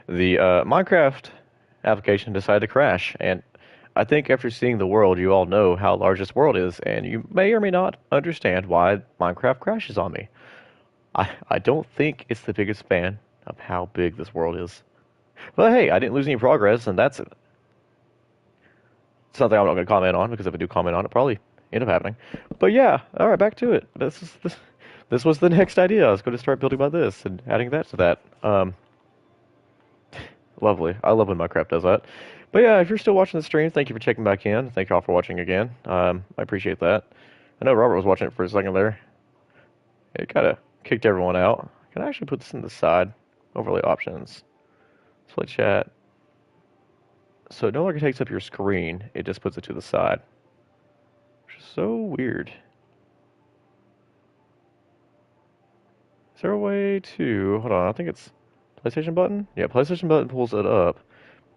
The Minecraft application decided to crash, and I think after seeing the world, you all know how large this world is, and you may or may not understand why Minecraft crashes on me. I don't think it's the biggest fan of how big this world is. But hey, I didn't lose any progress, and that's something I'm not going to comment on because if I do comment on it, probably end up happening. But yeah, all right, back to it. This was the next idea. I was going to start building by this and adding that to that. Lovely. I love when Minecraft does that. But yeah, if you're still watching the stream, thank you for checking back in. Thank you all for watching again. I appreciate that. I know Robert was watching it for a second there. It kind of kicked everyone out. Can I actually put this in the side? Overlay options. Split chat. So it no longer takes up your screen. It just puts it to the side. Which is so weird. Is there a way to... Hold on, I think it's PlayStation button? Yeah, PlayStation button pulls it up,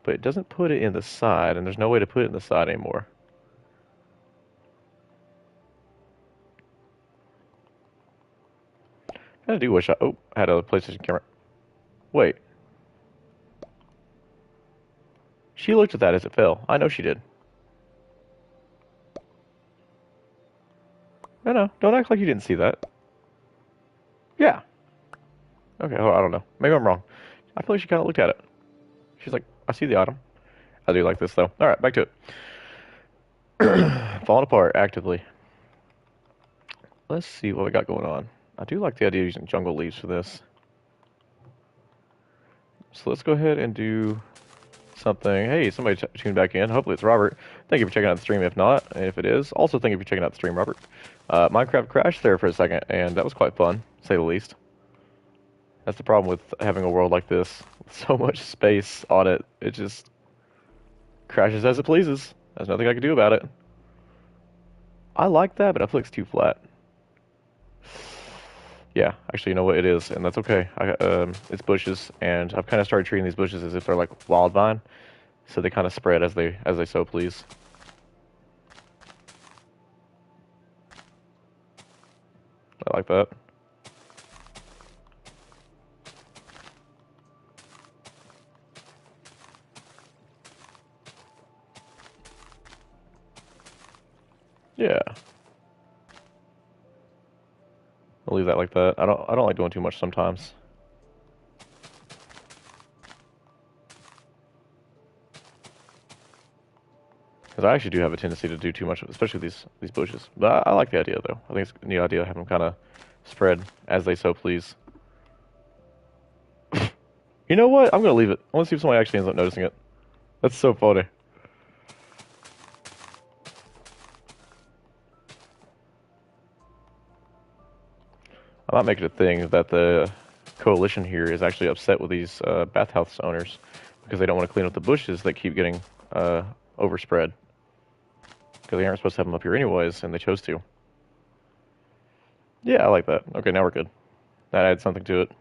but it doesn't put it in the side, and there's no way to put it in the side anymore. I do wish I had a PlayStation camera. Wait. She looked at that as it fell. I know she did. No, don't act like you didn't see that. Yeah. Okay, well, I don't know. Maybe I'm wrong. I feel like she kind of looked at it. She's like, I see the item. I do like this, though. Alright, back to it. Falling apart actively. Let's see what we got going on. I do like the idea of using jungle leaves for this. So let's go ahead and do something. Hey, somebody tuned back in. Hopefully it's Robert. Thank you for checking out the stream. If not, and if it is, also thank you for checking out the stream, Robert. Minecraft crashed there for a second, and that was quite fun, to say the least. That's the problem with having a world like this. With so much space on it, it just crashes as it pleases. There's nothing I can do about it. I like that, but I feel like it's too flat. Yeah, actually, you know what? It is, and that's okay. It's bushes, and I've kind of started treating these bushes as if they're like wild vine, so they kind of spread as they so please. I like that. Yeah. I'll leave that like that. I don't like doing too much sometimes. Because I actually do have a tendency to do too much, especially these bushes. But I like the idea though. I think it's a neat idea to have them kind of spread as they so please. You know what? I'm gonna leave it. I want to see if somebody actually ends up noticing it. That's so funny. I might make it a thing that the coalition here is actually upset with these bathhouse owners because they don't want to clean up the bushes that keep getting overspread. Because they aren't supposed to have them up here anyways, and they chose to. Yeah, I like that. Okay, now we're good. That adds something to it.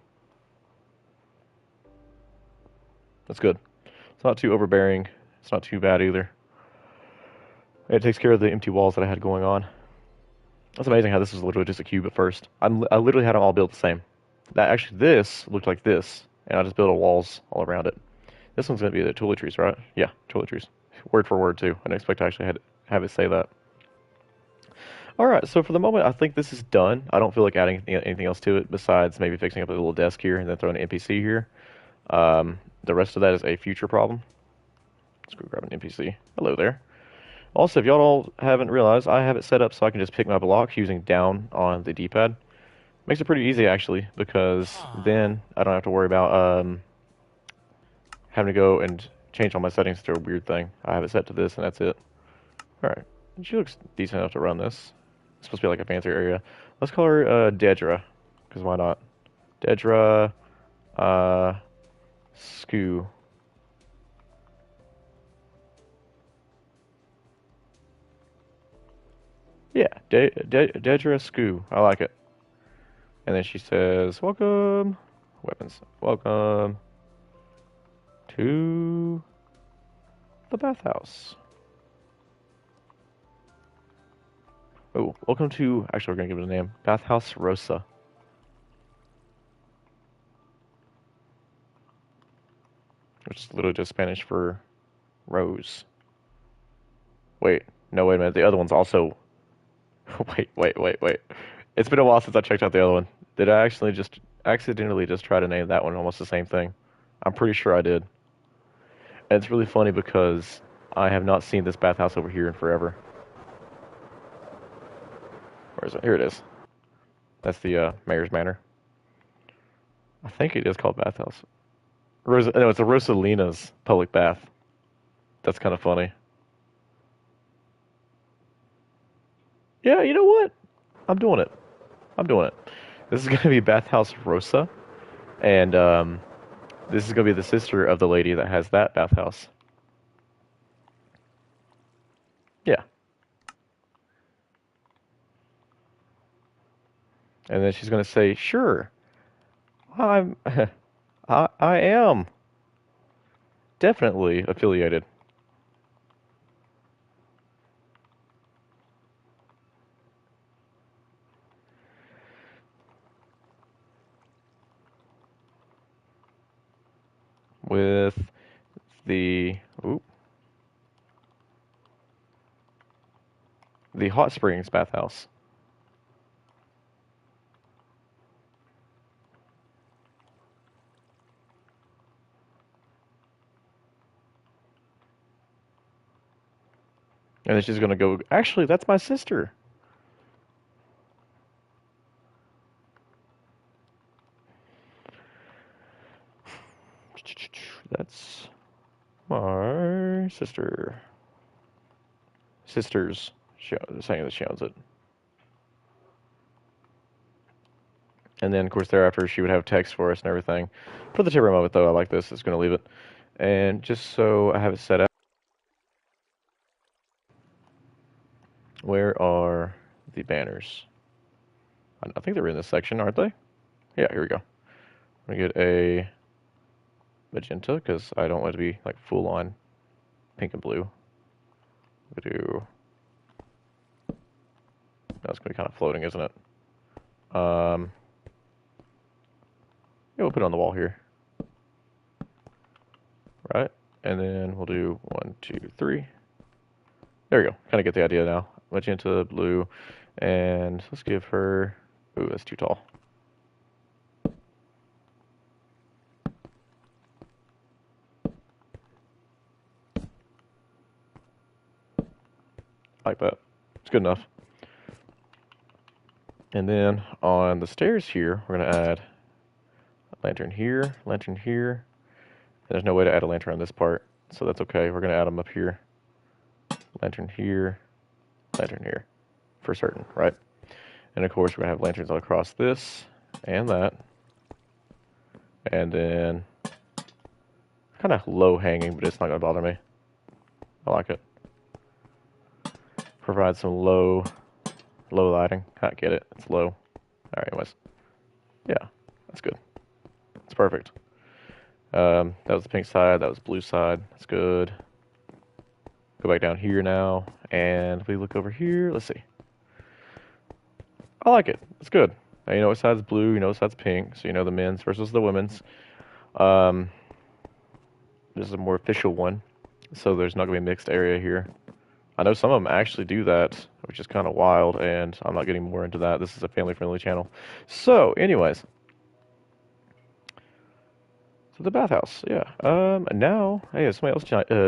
That's good. It's not too overbearing. It's not too bad either. It takes care of the empty walls that I had going on. That's amazing how this was literally just a cube at first. I literally had them all built the same. This looked like this, and I just built walls all around it. This one's going to be the toiletries, right? Yeah, toiletries. Word for word, too. I didn't expect to actually have it say that. Alright, so for the moment, I think this is done. I don't feel like adding anything else to it besides maybe fixing up a little desk here and then throwing an NPC here. The rest of that is a future problem. Let's go grab an NPC. Hello there. Also, if y'all all haven't realized, I have it set up so I can just pick my blocks using down on the D-pad. Makes it pretty easy, actually, because then I don't have to worry about having to go and change all my settings to a weird thing. I have it set to this, and that's it. Alright. She looks decent enough to run this. It's supposed to be like a fancier area. Let's call her Dedra, because why not? Dedra Skoo. Yeah, Dedra Skoo. I like it. And then she says, welcome, weapons, welcome to the bathhouse. Oh, welcome to, actually we're going to give it a name, Bathhouse Rosa. which is literally just Spanish for rose. Wait, no, wait a minute. The other one's also. Wait. It's been a while since I checked out the other one. Did I actually just accidentally just try to name that one almost the same thing? I'm pretty sure I did. And it's really funny because I have not seen this bathhouse over here in forever. Where is it? Here it is. That's the Mayor's Manor. I think it is called Bathhouse. No, it's a Rosalina's public bath. That's kind of funny. Yeah, you know what? I'm doing it. I'm doing it. This is going to be Bathhouse Rosa, and this is going to be the sister of the lady that has that bathhouse. Yeah. And then she's going to say, sure, I'm, I am definitely affiliated. With the, oop, the Hot Springs bathhouse. And then she's going to go, actually, that's my sister. That's my sister. Sister's saying that she owns it. And then, of course, thereafter, she would have text for us and everything. For the temporary moment, though, I like this. It's going to leave it. And just so I have it set up, where are the banners? I think they're in this section, aren't they? Yeah, here we go. I'm going to get a magenta, because I don't want it to be like full-on pink and blue. We do... That's going to be kind of floating, isn't it? Yeah, we'll put it on the wall here. Right? And then we'll do 1, 2, 3. There we go. Kind of get the idea now. Magenta, blue, and let's give her... Ooh, that's too tall. Like that. It's good enough. And then on the stairs here, we're going to add a lantern here, lantern here. There's no way to add a lantern on this part, so that's okay. We're going to add them up here. Lantern here, lantern here, for certain, right? And of course, we're going to have lanterns all across this and that. And then, kind of low hanging, but it's not going to bother me. I like it. Provide some low lighting. I get it. It's low. Alright, anyways. Yeah, that's good. It's perfect. That was the pink side. That was the blue side. That's good. Go back down here now. And if we look over here, let's see. I like it. It's good. Now, you know what side's blue. You know what side's pink. So you know the men's versus the women's. This is a more official one. So there's not going to be a mixed area here. I know some of them actually do that, which is kind of wild, and I'm not getting more into that. This is a family-friendly channel. So, anyways. So the bathhouse, yeah. Now, hey, somebody else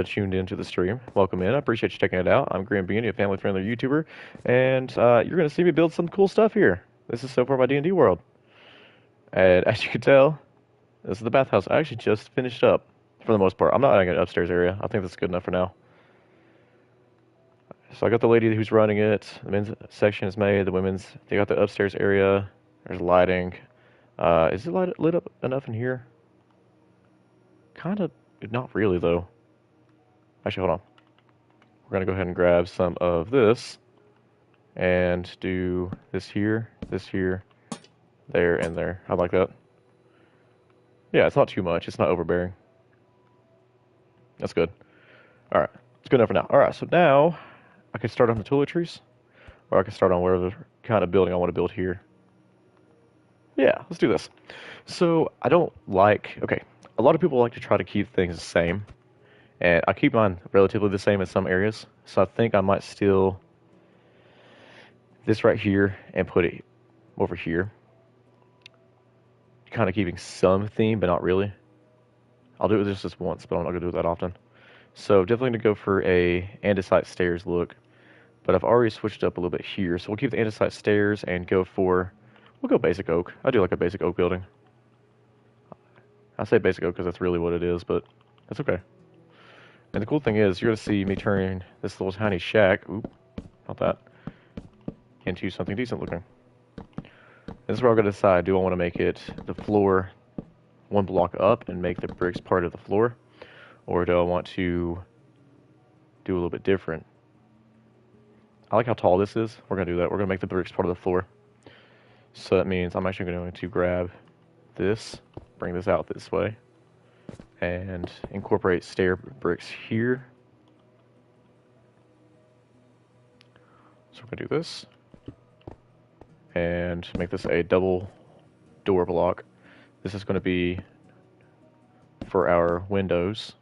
tuned into the stream. Welcome in. I appreciate you checking it out. I'm GrimBeanie, a family-friendly YouTuber, and you're going to see me build some cool stuff here. This is so far my D&D world. And as you can tell, this is the bathhouse. I actually just finished up, for the most part. I'm not adding an upstairs area. I think that's good enough for now. So I got the lady who's running it. The men's section is made. The women's, they got the upstairs area. There's lighting. Is it lit up enough in here? Kind of, not really though. Actually, hold on. We're gonna go ahead and grab some of this and do this here, there, and there. I like that. Yeah, it's not too much. It's not overbearing. That's good. All right, it's good enough for now. All right, so now I can start on the toiletries, or I can start on whatever kind of building I want to build here. Yeah, let's do this. So I don't like, okay, a lot of people like to try to keep things the same, and I keep mine relatively the same in some areas. So I think I might steal this right here and put it over here, kind of keeping some theme, but not really. I'll do it just this once, but I'm not gonna do it that often. So definitely gonna go for a andesite stairs look, but I've already switched up a little bit here. So we'll keep the andesite stairs and we'll go basic oak. I do like a basic oak building. I say basic oak because that's really what it is, but that's okay. And the cool thing is, you're gonna see me turn this little tiny shack, oop, not that, into something decent looking. This is where I'm gonna decide, do I want to make it the floor one block up and make the bricks part of the floor, or do I want to do a little bit different? I like how tall this is. We're gonna do that. We're gonna make the bricks part of the floor. So that means I'm actually going to grab this, bring this out this way, and incorporate stair bricks here. So we're gonna do this, and make this a double door block. This is going to be for our windows,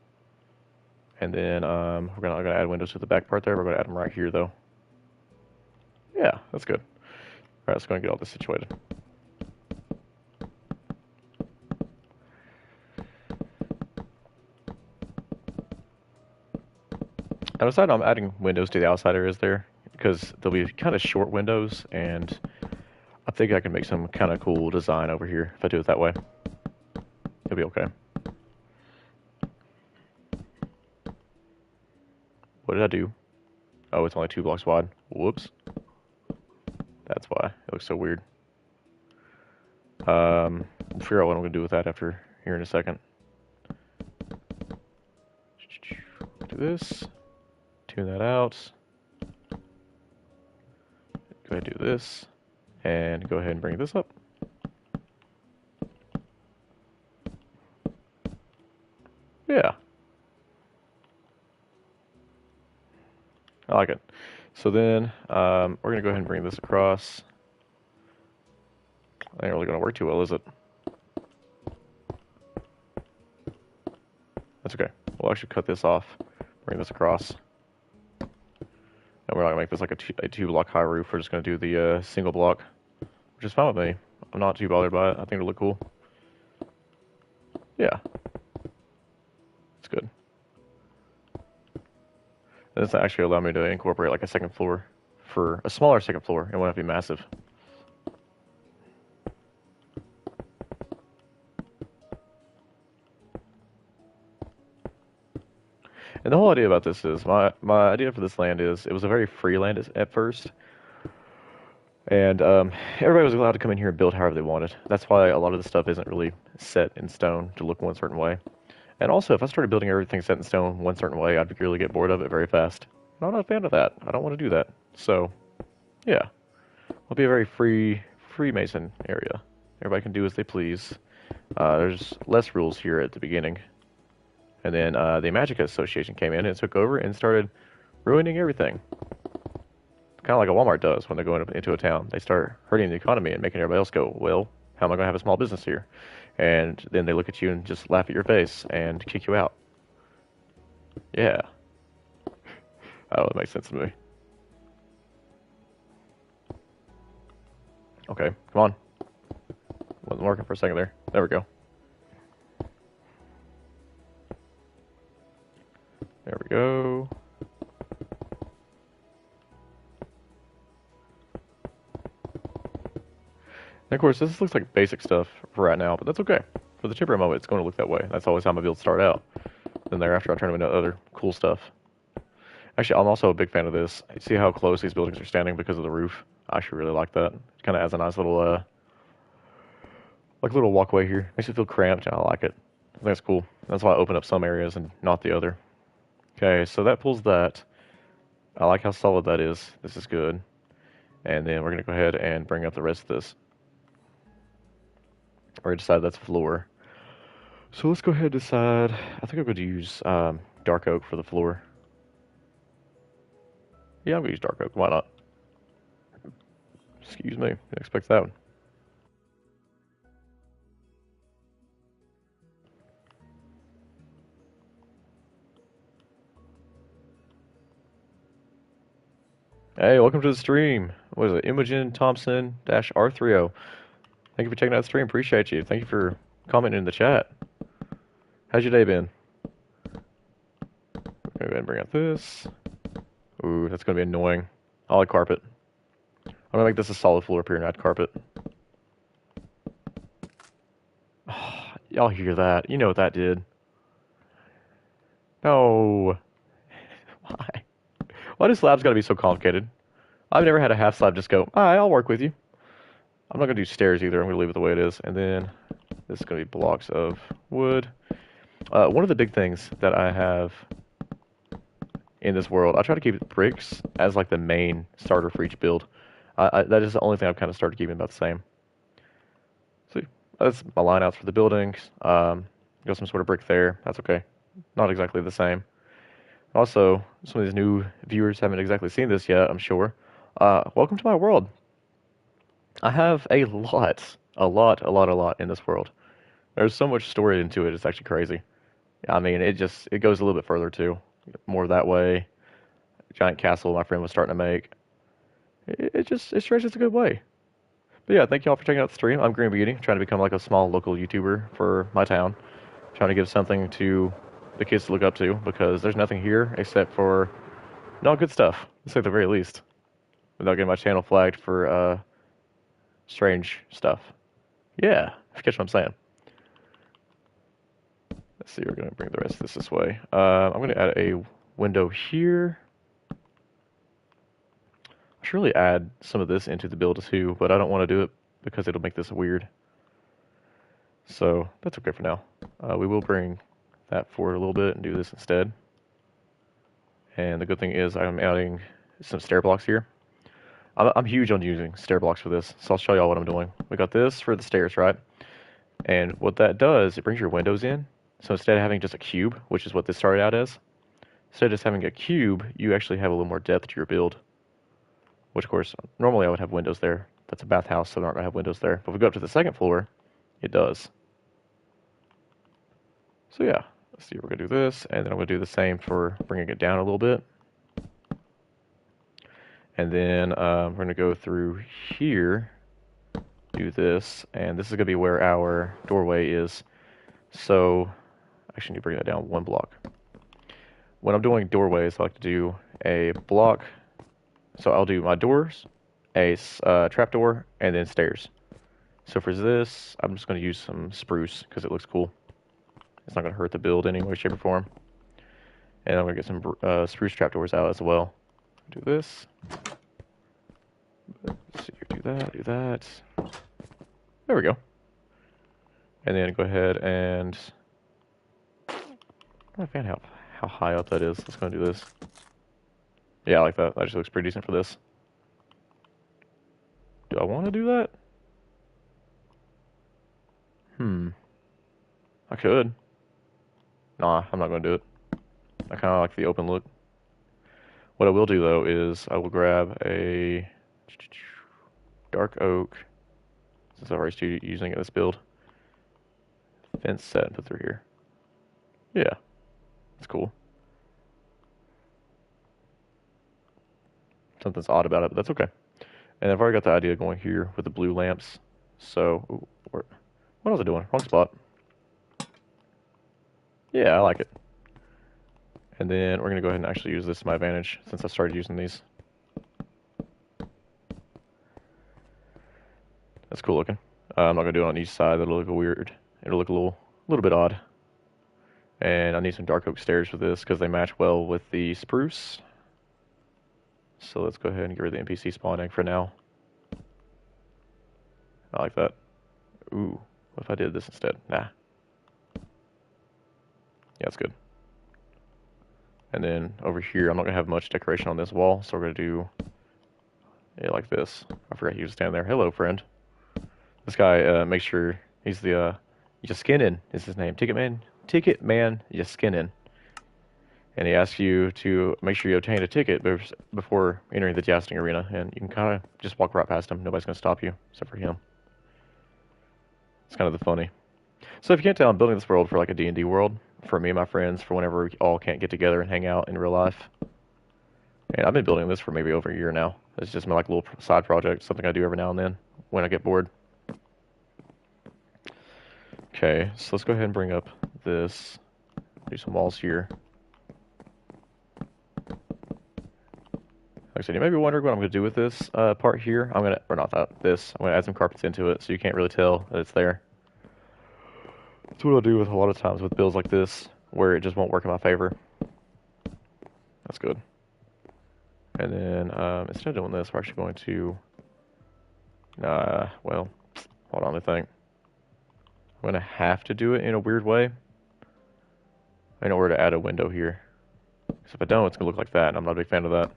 and then I'm gonna add windows to the back part there. We're gonna add them right here though. Yeah, that's good. All right, let's go and get all this situated. I decided I'm adding windows to the outside areas there because they'll be kind of short windows, and I think I can make some kind of cool design over here if I do it that way. It'll be okay. What did I do? Oh, it's only 2 blocks wide. Whoops. That's why. It looks so weird. We'll figure out what I'm going to do with that after here in a second. Do this. Tune that out. Go ahead and do this. And go ahead and bring this up. Yeah. I like it. So then, we're going to go ahead and bring this across. That ain't really going to work too well, is it? That's okay. We'll actually cut this off, bring this across. And we're not going to make this like a 2-block high roof. We're just going to do the single block, which is fine with me. I'm not too bothered by it. I think it'll look cool. Yeah. It's good. And this actually allowed me to incorporate like a second floor for a smaller second floor. It won't have to be massive. And the whole idea about this is, my idea for this land is, it was a very free land at first. And everybody was allowed to come in here and build however they wanted. That's why a lot of the stuff isn't really set in stone to look one certain way. And also, if I started building everything set in stone one certain way, I'd really get bored of it very fast. I'm not a fan of that. I don't want to do that. So, yeah. It'll be a very Freemason area. Everybody can do as they please. There's less rules here at the beginning. And then the Magic Association came in and took over and started ruining everything. Kind of like a Walmart does when they go into a town. They start hurting the economy and making everybody else go, well, how am I going to have a small business here? And then they look at you and just laugh at your face and kick you out. Yeah. Oh, that makes sense to me. Okay, come on. Wasn't working for a second there. There we go. There we go. And of course, this looks like basic stuff for right now, but that's okay. For the temporary moment, it's going to look that way. That's always how my builds start out. Then thereafter, I turn them into other cool stuff. Actually, I'm also a big fan of this. See how close these buildings are standing because of the roof? I actually really like that. It kind of adds a nice little, little walkway here. Makes it feel cramped, and I like it. I think it's cool. That's why I open up some areas and not the other. Okay, so that pulls that. I like how solid that is. This is good. And then we're going to go ahead and bring up the rest of this. Or decide that's floor. So let's go ahead and decide. I think I'm going to use dark oak for the floor. Yeah, I'm going to use dark oak. Why not? Excuse me. Didn't expect that one. Hey, welcome to the stream. What is it? Imogen Thompson dash R30. Thank you for checking out the stream. Appreciate you. Thank you for commenting in the chat. How's your day been? Go ahead and bring out this. Ooh, that's gonna be annoying. I like carpet. I'm gonna make this a solid floor up here and add carpet. Oh, y'all hear that? You know what that did. No. Why? Why do slabs gotta be so complicated? I've never had a half slab just go, alright, I'll work with you. I'm not gonna do stairs either. I'm gonna leave it the way it is. And then this is gonna be blocks of wood. One of the big things that I have in this world, I try to keep bricks as like the main starter for each build. That is the only thing I've kind of started keeping about the same. See, that's my lineouts for the buildings. Got some sort of brick there. That's okay. Not exactly the same. Also, some of these new viewers haven't exactly seen this yet, I'm sure. Welcome to my world. I have a lot in this world. There's so much story into it, it's actually crazy. I mean, it goes a little bit further too. More that way. Giant castle my friend was starting to make. It stretches a good way. But yeah, thank you all for checking out the stream. I'm GrimBeanie, trying to become like a small local YouTuber for my town. Trying to give something to the kids to look up to because there's nothing here except for not good stuff, to say the very least. Without getting my channel flagged for strange stuff. Yeah, if you catch what I'm saying. Let's see, we're going to bring the rest of this way. I'm going to add a window here. I should really add some of this into the build too, but I don't want to do it because it'll make this weird. So that's okay for now. We will bring that forward a little bit and do this instead. And the good thing is I'm adding some stair blocks here. I'm huge on using stair blocks for this, so I'll show y'all what I'm doing. We got this for the stairs, right? And what that does, it brings your windows in. So instead of having just a cube, which is what this started out as, instead of just having a cube, you actually have a little more depth to your build. Which, of course, normally I would have windows there. That's a bathhouse, so I'm not going to have windows there. But if we go up to the second floor, it does. So yeah, let's see, we're going to do this, and then I'm going to do the same for bringing it down a little bit. And then we're going to go through here, do this, and this is going to be where our doorway is. So, I actually need to bring that down one block. When I'm doing doorways, I like to do a block. So I'll do my doors, a trapdoor, and then stairs. So for this, I'm just going to use some spruce because it looks cool. It's not going to hurt the build in any way, shape, or form. And I'm going to get some spruce trapdoors out as well. Do this. Let's see here, do that. There we go. And then go ahead and... I'm not a fan of how high up that is. Let's go and do this. Yeah, I like that. That just looks pretty decent for this. Do I want to do that? I could. Nah, I'm not going to do it. I kind of like the open look. What I will do, though, is I will grab a dark oak, since I've already started using it in this build. Fence set and put through here. Yeah, that's cool. Something's odd about it, but that's okay. And I've already got the idea going here with the blue lamps. So, ooh, what was I doing? Wrong spot. Yeah, I like it. And then we're going to go ahead and actually use this to my advantage since I started using these. That's cool looking. I'm not going to do it on each side. That'll look weird. It'll look a little bit odd. And I need some dark oak stairs for this because they match well with the spruce. So let's go ahead and get rid of the NPC spawn egg for now. I like that. Ooh, what if I did this instead? Nah. Yeah, that's good. And then over here, I'm not going to have much decoration on this wall, so we're going to do it like this. I forgot you to stand there. Hello, friend. This guy, make sure he's the, Yaskinin is his name. Ticketman Yaskinin. And he asks you to make sure you obtain a ticket before entering the jousting arena, and you can kind of just walk right past him. Nobody's going to stop you, except for him. It's kind of the funny. So if you can't tell, I'm building this world for like a D&D world, for me and my friends, for whenever we all can't get together and hang out in real life. And I've been building this for maybe over a year now. It's just my like little side project, something I do every now and then when I get bored. Okay, so let's go ahead and bring up this. Do some walls here. Like I said, you may be wondering what I'm going to do with this part here. I'm going to, or not that, this. I'm going to add some carpets into it so you can't really tell that it's there. That's what I'll do with a lot of times with builds like this, where it just won't work in my favor. That's good. And then instead of doing this, we're actually going to, well, hold on, let me think. I'm going to have to do it in a weird way in order to add a window here. Because if I don't, it's going to look like that, and I'm not a big fan of that.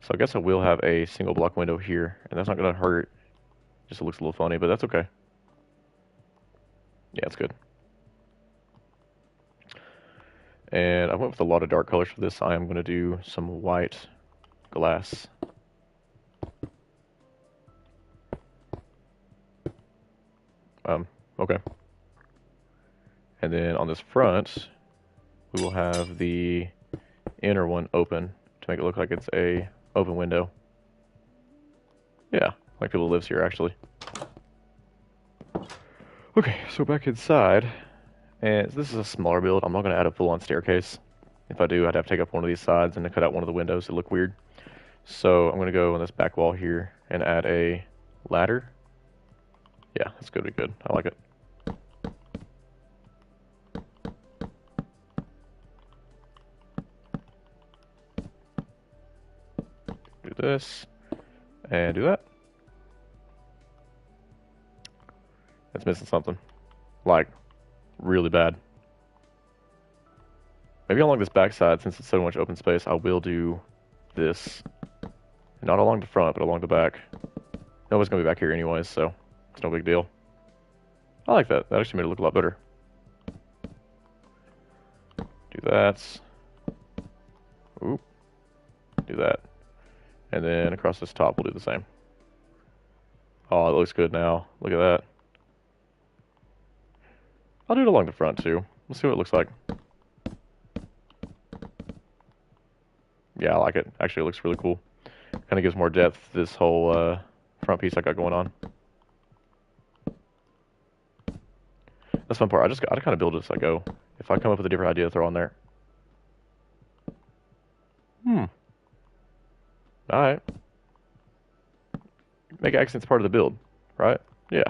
So I guess I will have a single block window here, and that's not going to hurt. Just it looks a little funny, but that's okay. Yeah, it's good. And I went with a lot of dark colors for this. I am going to do some white glass. Okay. And then on this front, we will have the inner one open to make it look like it's a open window. Yeah, like people lives here actually. Okay, so back inside, and this is a smaller build. I'm not going to add a full-on staircase. If I do, I'd have to take up one of these sides and then cut out one of the windows to look weird. So I'm going to go on this back wall here and add a ladder. Yeah, that's going to be good. I like it. Do this and do that. It's missing something. Like, really bad. Maybe along this backside, since it's so much open space, I will do this. Not along the front, but along the back. Nobody's going to be back here anyways, so it's no big deal. I like that. That actually made it look a lot better. Do that. Oop. Do that. And then across this top, we'll do the same. Oh, it looks good now. Look at that. I'll do it along the front, too. Let's see what it looks like. Yeah, I like it. Actually, it looks really cool. Kind of gives more depth to this whole front piece I got going on. That's the fun part. I kind of build it as I go. If I come up with a different idea to throw on there. Alright. Make accents part of the build, right? Yeah,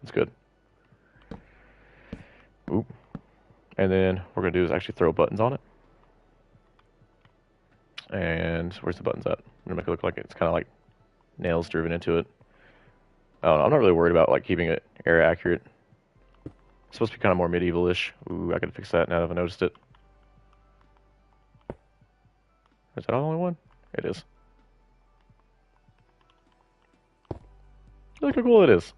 that's good. Oop. And then what we're going to do is actually throw buttons on it. And where's the buttons at? I'm going to make it look like it's kind of like nails driven into it. I don't know, I'm not really worried about like keeping it area accurate. It's supposed to be kind of more medieval-ish. Ooh, I gotta fix that now that I noticed it. Is that the only one? It is. Look how cool it is.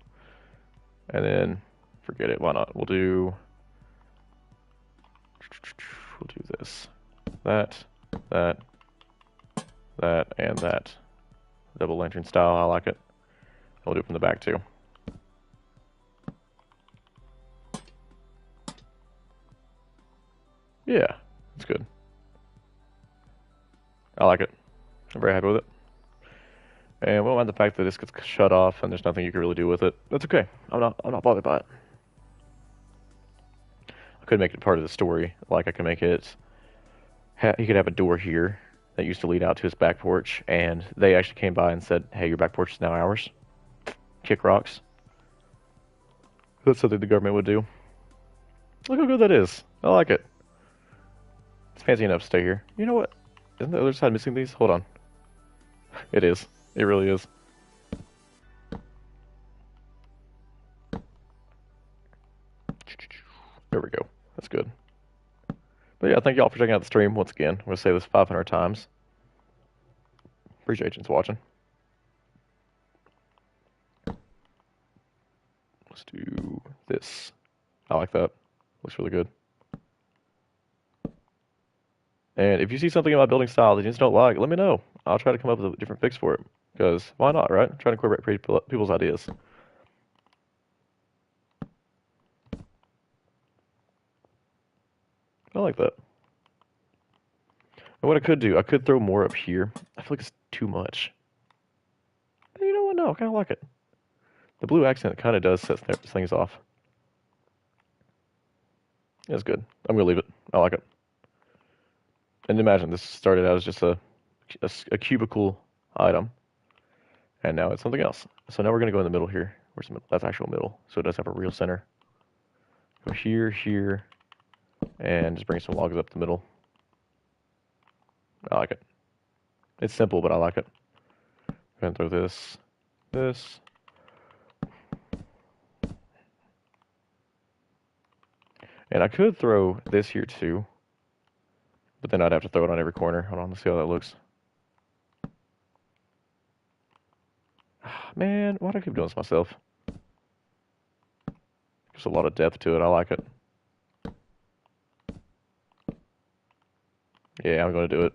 And then, forget it, why not? We'll do this. That, and that. Double lantern style, I like it. We'll do it from the back too. Yeah, it's good. I like it. I'm very happy with it. And we don't mind the fact that this gets shut off and there's nothing you can really do with it. That's okay. I'm not bothered by it. I could make it part of the story. Like I could make it. He could have a door here that used to lead out to his back porch, and they actually came by and said, "Hey, your back porch is now ours." Kick rocks. That's something the government would do. Look how good that is. I like it. It's fancy enough to stay here. You know what? Isn't the other side missing these? Hold on. It is. It really is. There we go. That's good. But yeah, thank y'all for checking out the stream once again. I'm going to say this 500 times. Appreciate you watching. Let's do this. I like that. Looks really good. And if you see something in my building style that you just don't like, let me know. I'll try to come up with a different fix for it. Because why not, right? Try to incorporate people's ideas. I like that. And what I could do, I could throw more up here. I feel like it's too much. You know what? No, I kind of like it. The blue accent kind of does set things off. That's good. I'm gonna leave it. I like it. And imagine this started out as just a cubicle item, and now it's something else. So now we're gonna go in the middle here. Where's the middle? That's actual middle. So it does have a real center. Go here, here, and just bring some logs up the middle. I like it. It's simple, but I like it. Go ahead and throw this, this. And I could throw this here too, but then I'd have to throw it on every corner. Hold on, let's see how that looks. Man, why do I keep doing this myself? There's a lot of depth to it. I like it. Yeah, I'm going to do it.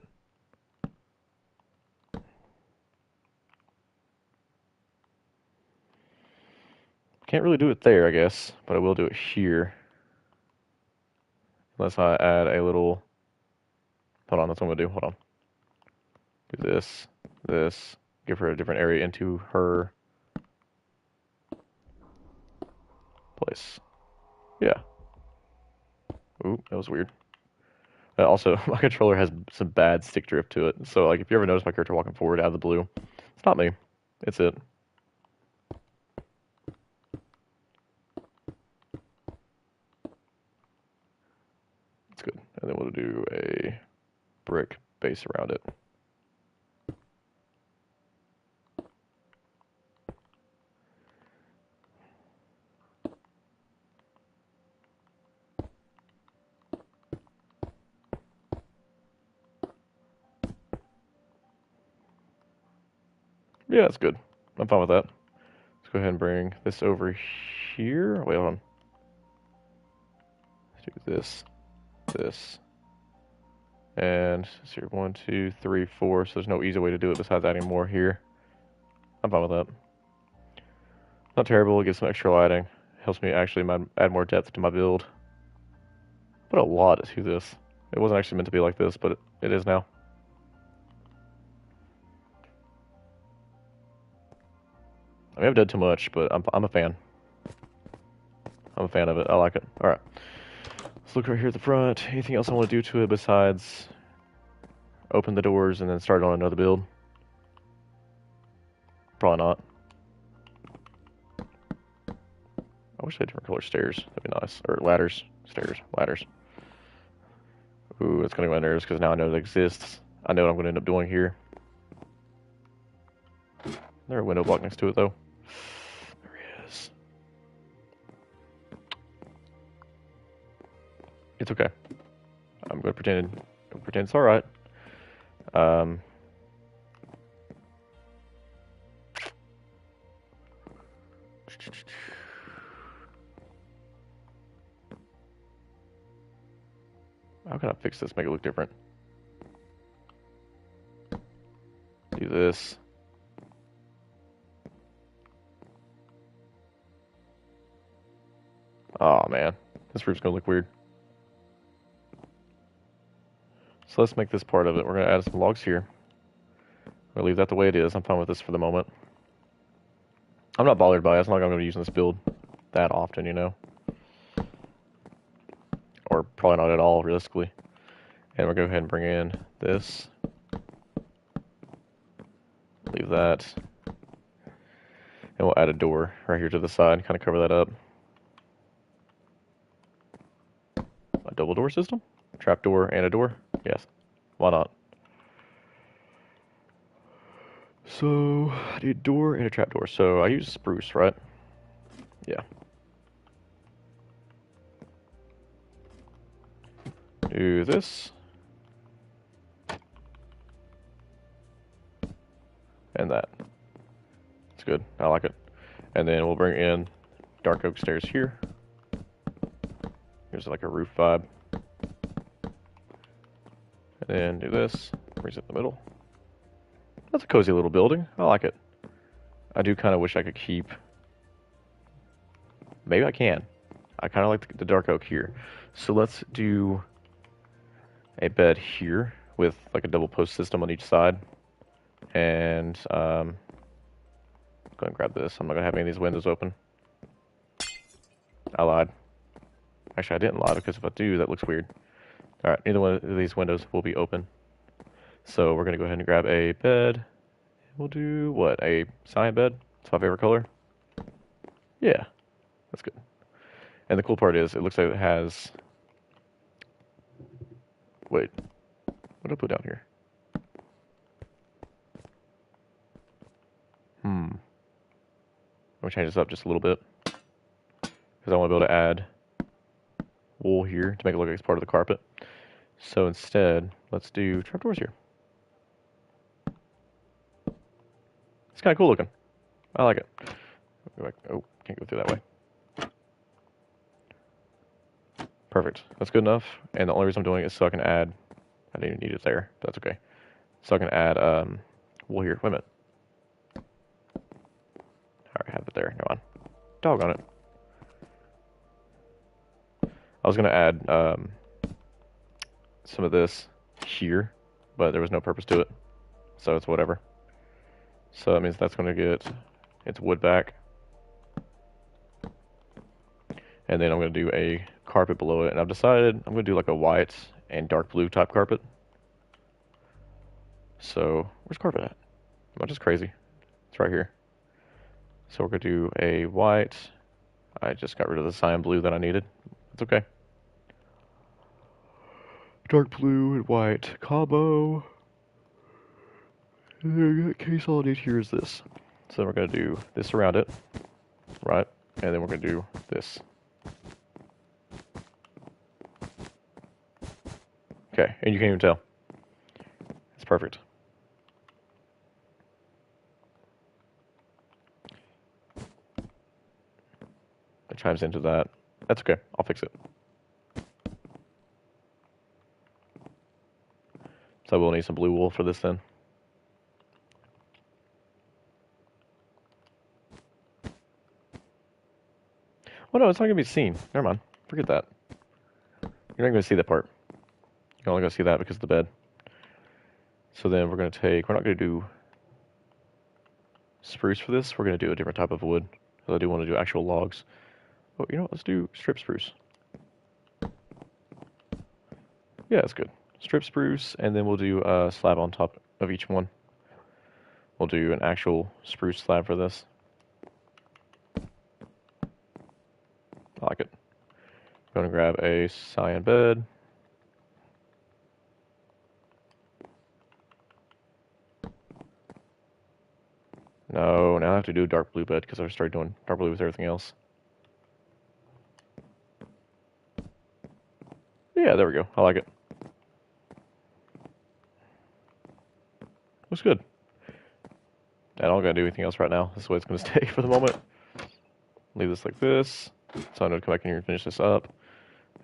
Can't really do it there, I guess, but I will do it here. Unless I add a little... Hold on, that's what I'm going to do. Hold on. Do this, this. Give her a different area into her place. Yeah. Ooh, that was weird. Also, my controller has some bad stick drift to it. So, like, if you ever notice my character walking forward out of the blue, it's not me. It's it. It's good. And then we'll do a brick base around it. Yeah, that's good. I'm fine with that. Let's go ahead and bring this over here. Wait, hold on. Let's do this, this, and let's see, 1, 2, 3, 4. So there's no easy way to do it besides adding more here. I'm fine with that. Not terrible. It gives some extra lighting. Helps me actually add more depth to my build. But a lot to this. It wasn't actually meant to be like this, but it is now. I mean, I've done too much, but I'm a fan. I'm a fan of it. I like it. All right. Let's look right here at the front. Anything else I want to do to it besides open the doors and then start on another build? Probably not. I wish they had different color stairs. That'd be nice. Or ladders. Stairs. Ladders. Ooh, it's going to go my nerves because now I know it exists. I know what I'm going to end up doing here. There's a window block next to it, though. There is. It's okay. I'm going to pretend it's alright. How can I fix this, make it look different? Do this. Oh man, this roof's gonna look weird. So let's make this part of it. We're gonna add some logs here. We'll leave that the way it is. I'm fine with this for the moment. I'm not bothered by it. It's not like I'm gonna be using this build that often, you know. Or probably not at all, realistically. And we'll go ahead and bring in this. Leave that. And we'll add a door right here to the side, kind of cover that up. A double door system? Trap door and a door? Yes. Why not? So, I need a door and a trap door. So, I use spruce, right? Yeah. Do this. And that. It's good. I like it. And then we'll bring in dark oak stairs here. Here's like a roof vibe. And then do this. Brings it in the middle. That's a cozy little building. I like it. I do kind of wish I could keep... Maybe I can. I kind of like the dark oak here. So let's do a bed here. with like a double post system on each side. And go ahead and grab this. I'm not gonna have any of these windows open. I lied. Actually, I didn't lie because if I do, that looks weird. All right, neither one of these windows will be open. So we're gonna go ahead and grab a bed. We'll do what? A cyan bed. It's my favorite color. Yeah, that's good. And the cool part is, it looks like it has. Wait, what did I put down here? I'm gonna change this up just a little bit because I want to be able to add wool here to make it look like it's part of the carpet. So instead, let's do trapdoors here. It's kind of cool looking. I like it. Oh, can't go through that way. Perfect. That's good enough. And the only reason I'm doing it is so I can add. I didn't even need it there, but that's okay. So I can add wool here. Wait a minute. I already have it there. Never mind. Doggone it. I was gonna add some of this here, but there was no purpose to it, so it's whatever. So that means that's gonna get its wood back, and then I'm gonna do a carpet below it. And I've decided I'm gonna do like a white and dark blue type carpet. So where's carpet at? Am I just crazy? It's right here. So we're gonna do a white. I just got rid of the cyan blue that I needed. It's okay. Dark blue and white combo. And the case all I need here is this. So we're gonna do this around it, right? And then we're gonna do this. Okay, and you can't even tell. It's perfect. It chimes into that. That's okay. I'll fix it. So we'll need some blue wool for this then. Oh no, it's not gonna be seen. Never mind. Forget that. You're not gonna see that part. You're only gonna see that because of the bed. So then we're not gonna do spruce for this. We're gonna do a different type of wood. Because I do want to do actual logs. Oh, you know what? Let's do strip spruce. Yeah, that's good. Strip spruce, and then we'll do a slab on top of each one. We'll do an actual spruce slab for this. I like it. I'm gonna grab a cyan bed. No, now I have to do a dark blue bed because I started doing dark blue with everything else. Yeah, there we go. I like it. Looks good. I don't gotta do anything else right now. This is the way it's gonna stay for the moment. Leave this like this. So I'm gonna come back in here and finish this up.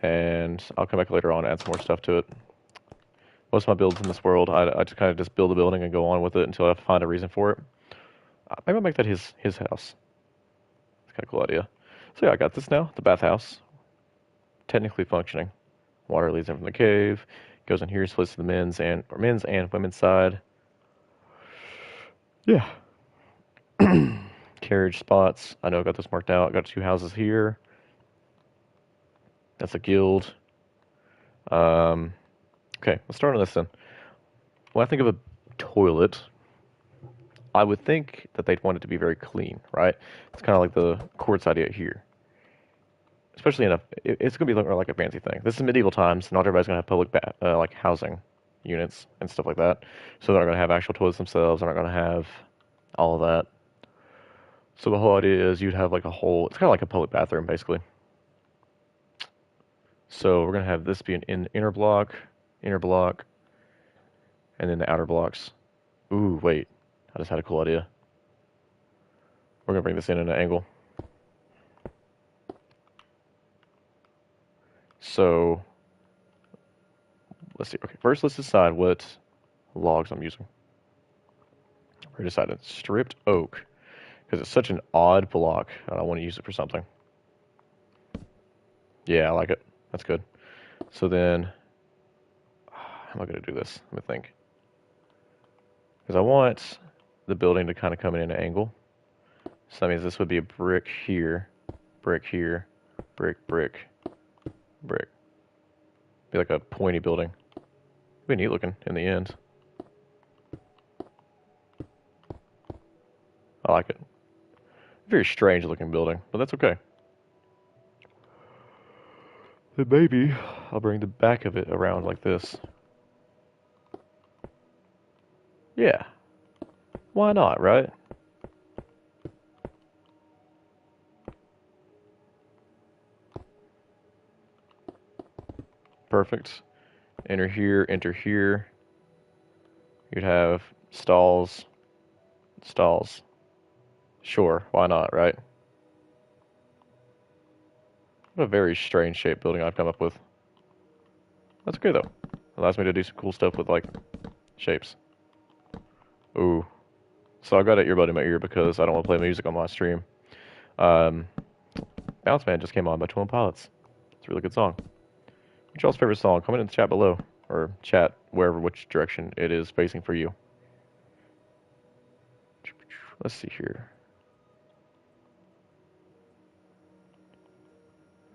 And I'll come back later on and add some more stuff to it. Most of my builds in this world, I just kind of just build a building and go on with it until I find a reason for it. Maybe I'll make that his house. It's kind of a cool idea. So yeah, I got this now. The bathhouse. Technically functioning. Water leads in from the cave. Goes in here, splits to the men's and women's side. Yeah. Carriage spots. I know I got this marked out. I got 2 houses here. That's a guild. Okay, let's start on this then. When I think of a toilet, I would think that they'd want it to be very clean, right? It's kind of like the quartz idea here. Especially it's going to be like a fancy thing. This is medieval times. Not everybody's going to have public like housing units and stuff like that. So they're not going to have actual toilets themselves. They're not going to have all of that. So the whole idea is you'd have like it's kind of like a public bathroom, basically. So we're going to have this be an inner block, and then the outer blocks. Ooh, wait. I just had a cool idea. We're going to bring this in at an angle. So, let's see. Okay, first let's decide what logs I'm using. We're deciding stripped oak, because it's such an odd block, and I want to use it for something. Yeah, I like it. That's good. So then, am I going to do this? Let me think. Because I want the building to kind of come in an angle. So that means this would be a brick here, brick, brick, brick. Be like a pointy building. Be neat looking in the end. I like it. Very strange looking building, but that's okay. Then maybe I'll bring the back of it around like this. Yeah. Why not, right? Perfect. Enter here, enter here. You'd have stalls, stalls. Sure, why not, right? What a very strange shaped building I've come up with. That's okay though. Allows me to do some cool stuff with like shapes. Ooh. So I've got an earbud in my ear because I don't want to play music on my stream. Bounce Man just came on by 12 Pilots. It's a really good song. What's y'all's favorite song? Comment in the chat below. Or chat wherever, which direction it is facing for you. Let's see here.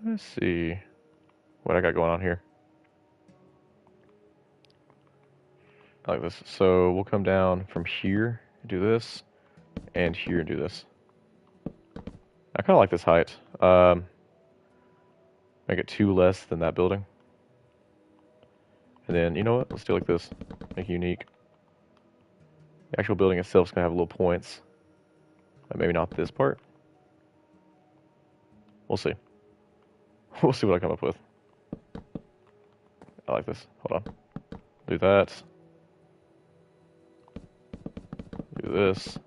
Let's see what I got going on here. I like this. So we'll come down from here, do this, and here and do this. I kind of like this height. Make it 2 less than that building. And then, you know what? Let's do it like this. Make it unique. The actual building itself is going to have little points. But maybe not this part. We'll see. We'll see what I come up with. I like this. Hold on. Do that. Do this.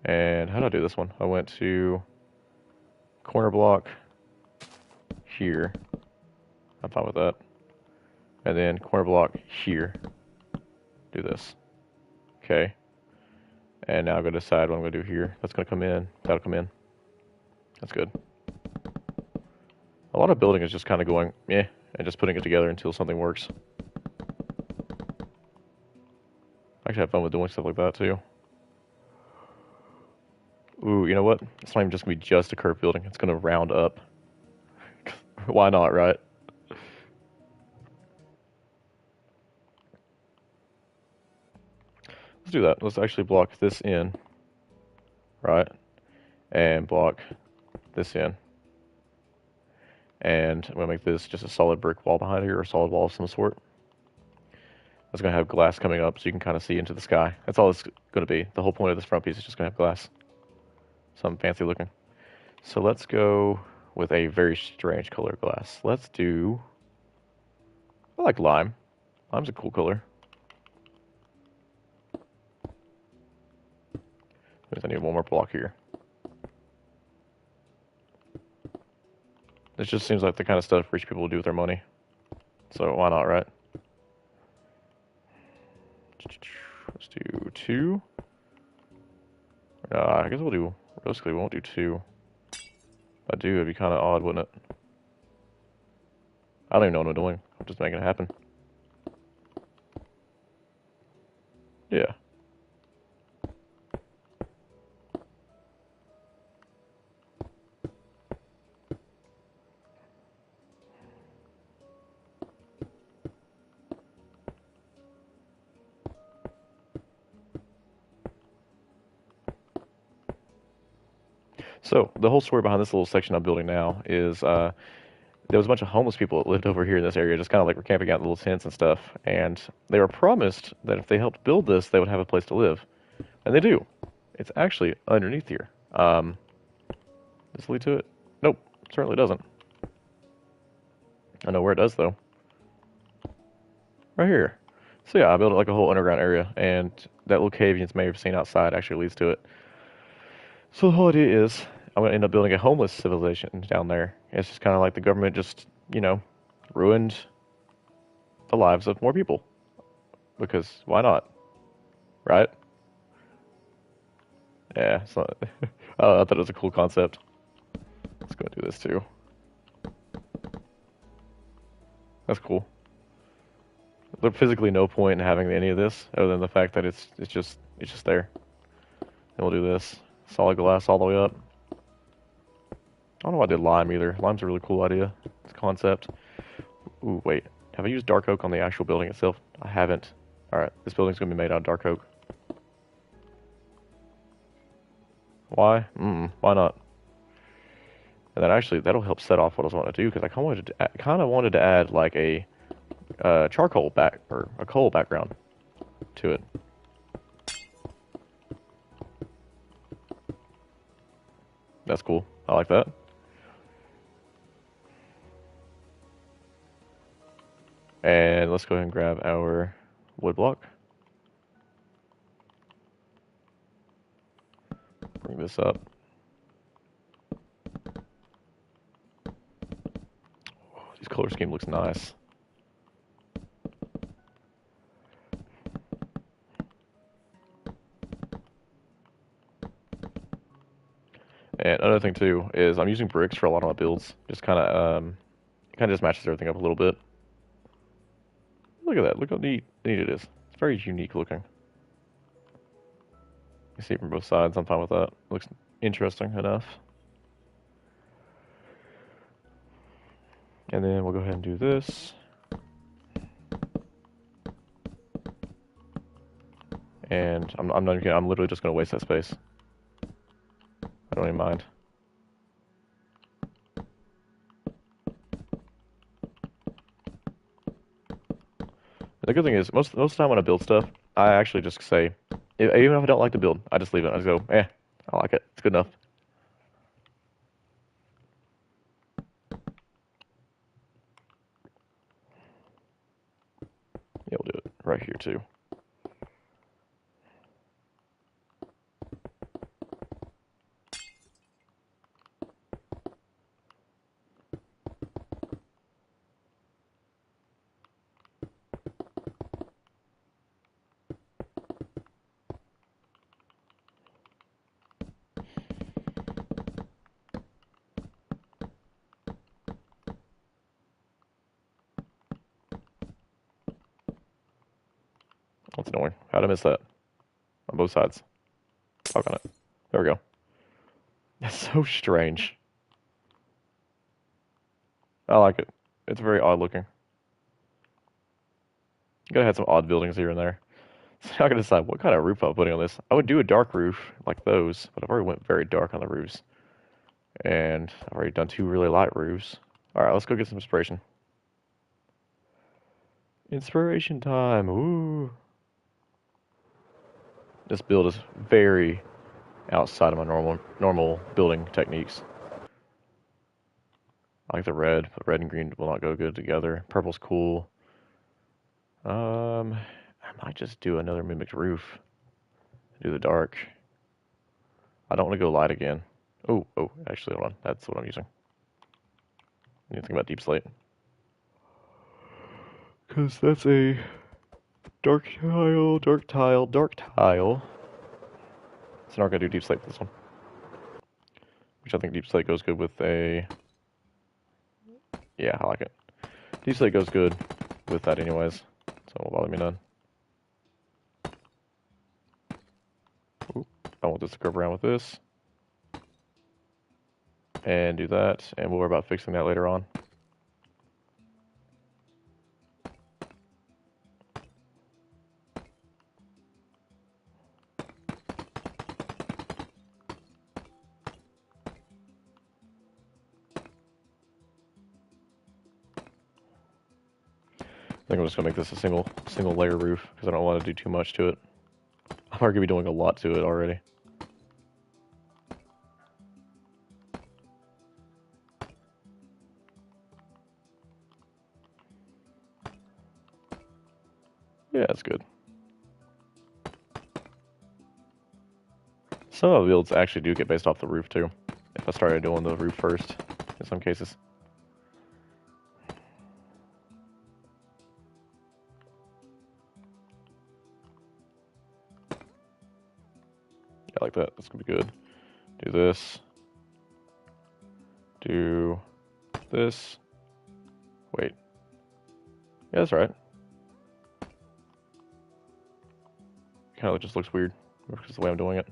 And how do I do this one? I went to corner block here. I'm fine with that. And then corner block here. Do this. Okay. And now I'm going to decide what I'm going to do here. That's going to come in. That'll come in. That's good. A lot of building is just kind of going, eh, and just putting it together until something works. I actually have fun with doing stuff like that too. Ooh, you know what? It's not even just going to be just a curved building. It's going to round up. Why not, right? Let's do that. Let's actually block this in. Right? And block this in. And I'm going to make this just a solid brick wall behind here, or a solid wall of some sort. That's going to have glass coming up so you can kind of see into the sky. That's all it's going to be. The whole point of this front piece is just going to have glass. Something fancy looking. So let's go with a very strange color glass. Let's do... I like lime. Lime's a cool color. I need one more block here. This just seems like the kind of stuff rich people do with their money. So why not, right? Let's do 2. I guess we'll do... Realistically, we won't do 2. If I do, it'd be kind of odd, wouldn't it? I don't even know what I'm doing. I'm just making it happen. Yeah. So, the whole story behind this little section I'm building now is there was a bunch of homeless people that lived over here in this area, just kind of like were camping out in little tents and stuff. And they were promised that if they helped build this, they would have a place to live. And they do. It's actually underneath here. Does it lead to it? Nope, certainly doesn't. I know where it does, though. Right here. So yeah, I built like a whole underground area, and that little cave you may have seen outside actually leads to it. So the whole idea is I'm going to end up building a homeless civilization down there. It's just kind of like the government just, you know, ruined the lives of more people. Because why not? Right? Yeah, so, I thought it was a cool concept. Let's go do this too. That's cool. there's physically no point in having any of this other than the fact that it's just there. And we'll do this. Solid glass all the way up. I don't know why I did lime either. Lime's a really cool idea. It's a concept. Ooh, wait. Have I used dark oak on the actual building itself? I haven't. Alright, this building's gonna be made out of dark oak. Why? Why not? And then actually, that'll help set off what I was wanting to do, because I kind of wanted to add like a charcoal back or a coal background to it. That's cool. I like that. And let's go ahead and grab our wood block. Bring this up. Oh, this color scheme looks nice. And another thing too is I'm using bricks for a lot of my builds. Just kind of it kind of just matches everything up a little bit. Look at that. Look how neat it is. It's very unique looking. You see it from both sides. I'm fine with that. Looks interesting enough. And then we'll go ahead and do this. And I'm not even kidding. I'm literally just going to waste that space. I don't even mind. The good thing is, most of the time when I build stuff, I actually just say, even if I don't like the build, I just leave it. I just go, I like it. It's good enough. Yeah, we'll do it right here too. That's annoying. How'd I miss that? On both sides. Talk on it. There we go. That's so strange. I like it. It's very odd looking. You gotta have some odd buildings here and there. So I gotta decide what kind of roof I'm putting on this. I would do a dark roof like those, but I've already went very dark on the roofs. And I've already done 2 really light roofs. Alright, let's go get some inspiration. Inspiration time. Ooh. This build is very outside of my normal building techniques. I like the red, but red and green will not go good together. Purple's cool. I might just do another mimicked roof. Do the dark. I don't want to go light again. Oh, actually, hold on. That's what I'm using. I need to think about deep slate. Because that's a dark tile. So now we're going to do deep slate for this one. Which I think deep slate goes good with a... Yeah, I like it. Deep slate goes good with that anyways. So it won't bother me none. Ooh, I want this to curve around with this. And do that. And we'll worry about fixing that later on. I think I'm just gonna make this a single layer roof because I don't want to do too much to it. I'm already gonna be doing a lot to it already. Yeah, that's good. Some of the builds actually do get based off the roof too. If I started doing the roof first, in some cases. Yeah, I like that. That's gonna be good. Do this. Do this. Wait. Yeah, that's right. kind of just looks weird because the way I'm doing it.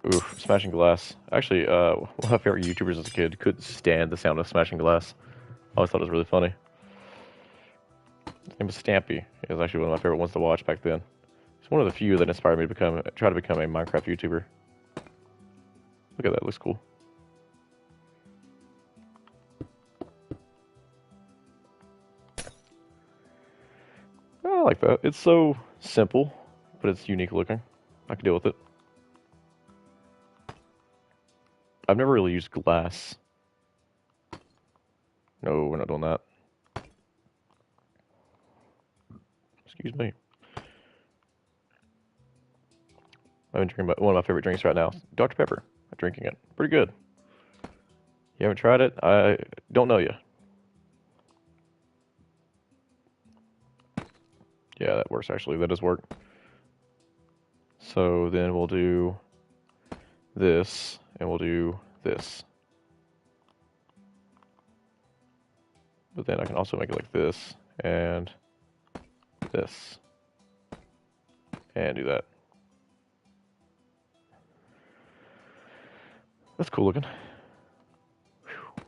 Oof, smashing glass. Actually, one of my favorite YouTubers as a kid couldn't stand the sound of smashing glass. I always thought it was really funny. His name was Stampy. He was actually one of my favorite ones to watch back then. He's one of the few that inspired me to try to become a Minecraft YouTuber. Look at that, it looks cool. I like that. It's so simple, but it's unique looking. I can deal with it. I've never really used glass. No, we're not doing that. Excuse me. I've been drinking one of my favorite drinks right now, Dr. Pepper. I'm drinking it. Pretty good. You haven't tried it? I don't know you. Yeah, that works actually. That does work. So then we'll do this, and we'll do this. But then I can also make it like this, and this, and do that. That's cool looking. Whew.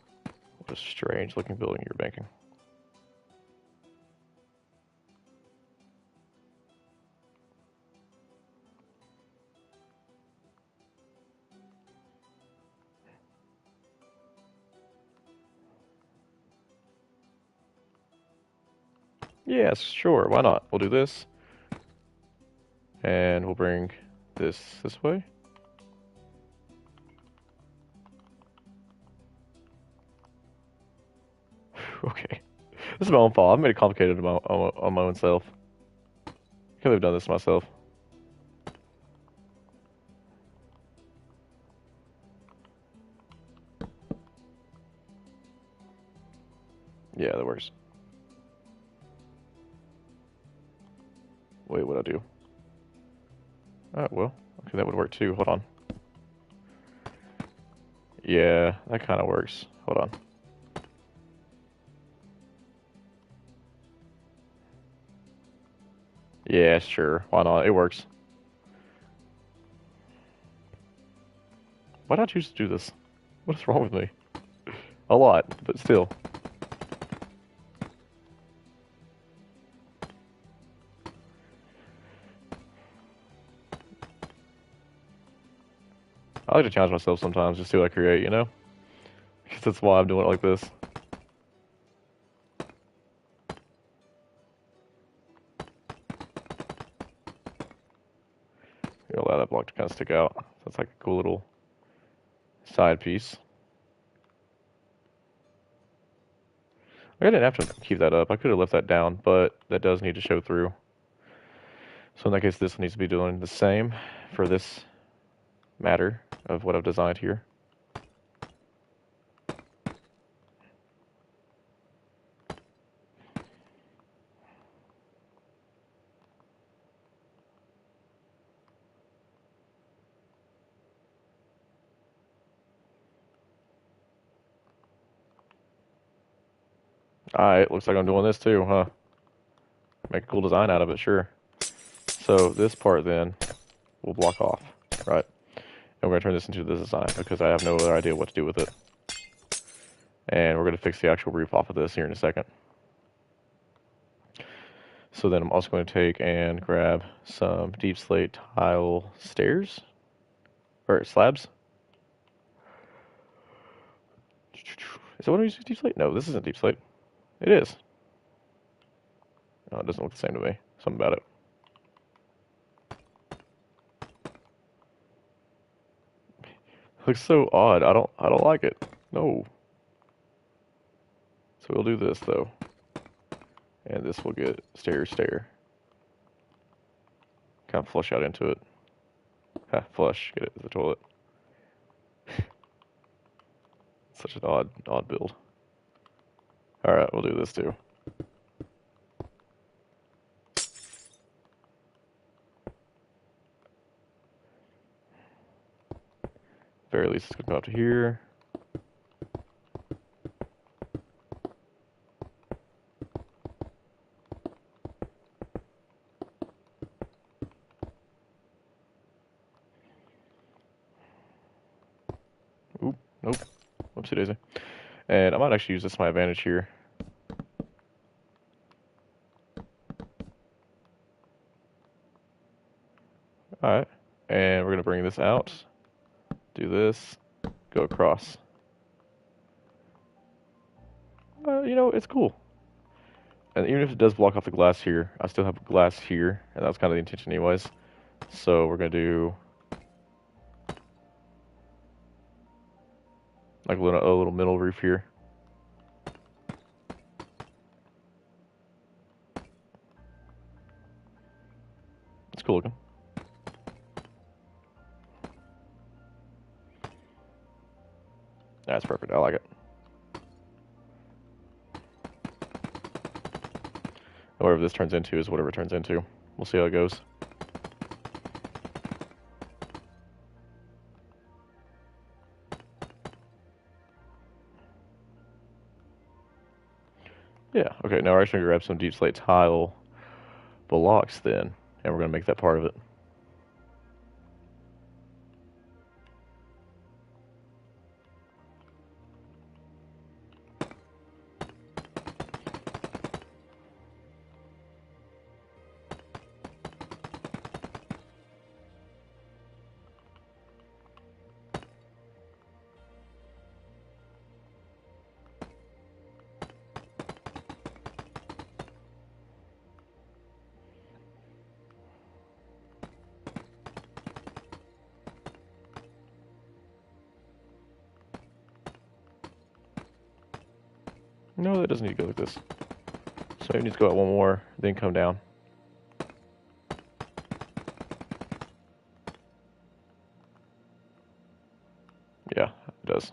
What a strange looking building you're banking. Yes, sure, why not? We'll do this. And we'll bring this way. Okay. This is my own fault. I've made it complicated on my own self. I could have done this myself. Yeah, that works. Wait, what'd I do? Oh, well. Okay, that would work too. Hold on. Yeah, that kind of works. Hold on. Yeah, sure. Why not? It works. Why did I choose to do this? What is wrong with me? A lot, but still. I like to challenge myself sometimes, just see what I create, you know? Because that's why I'm doing it like this. You allow that block to kind of stick out. That's like a cool little side piece. I didn't have to keep that up. I could have left that down, but that does need to show through. So in that case, this needs to be doing the same for this matter of what I've designed here. Alright, looks like I'm doing this too, huh? Make a cool design out of it, sure. So this part then will block off, right? And we're going to turn this into the design because I have no other idea what to do with it. And we're going to fix the actual roof off of this here in a second. So then I'm also going to take and grab some deep slate tile stairs, or slabs. Is that what I'm using deep slate? No, this isn't deep slate. It is. Oh, it doesn't look the same to me. Something about it. It looks so odd. I don't like it. No. So we'll do this though. And this will get stair. Kind of flush out into it. Ha, flush. Get it as the toilet. Such an odd build. Alright, we'll do this too. very least, it's going to go up to here. Oop, nope. Whoopsie daisy. And I might actually use this to my advantage here. Alright. And we're going to bring this out. Do this. Go across. You know, it's cool. And even if it does block off the glass here, I still have glass here. And that's kind of the intention anyways. So we're going to do like a little middle roof here. It's cool looking. That's perfect. I like it. Whatever this turns into is whatever it turns into. We'll see how it goes. Yeah, okay, now we're actually going to grab some deep slate tile blocks then, and we're going to make that part of it. No, that doesn't need to go like this. So it needs to go out one more, then come down. Yeah, it does.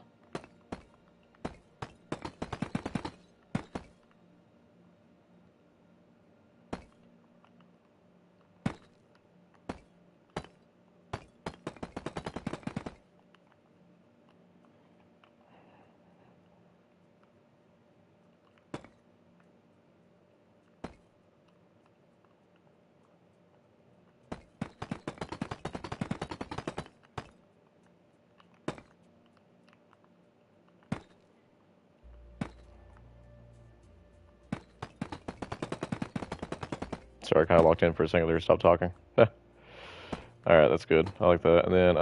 Sorry, I kind of locked in for a second there. Stop talking. Alright, that's good. I like that. And then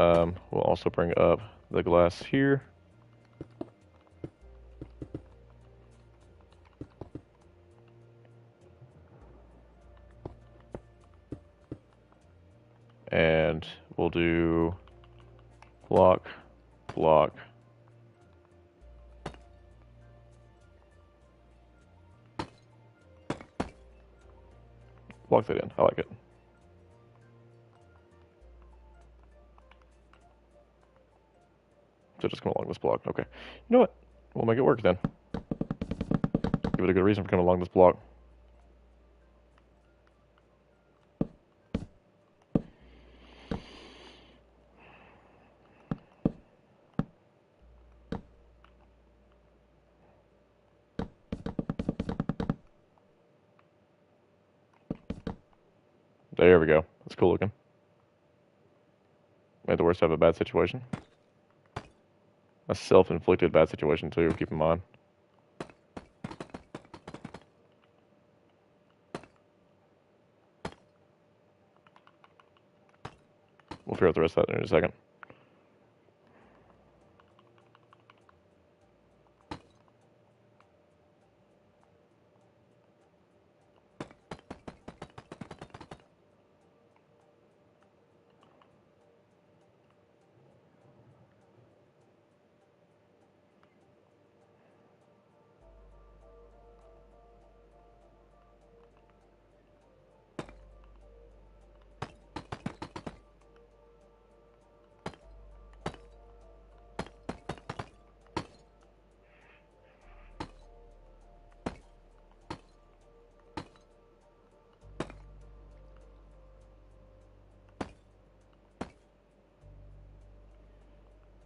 we'll also bring up the glass here. And we'll do block, block. Block that in. I like it. So just come along this block. Okay. You know what? We'll make it work then. Give it a good reason for coming along this block. There we go. That's cool looking. At the worst, have a bad situation. A self-inflicted bad situation too, keep in mind. We'll figure out the rest of that in a second.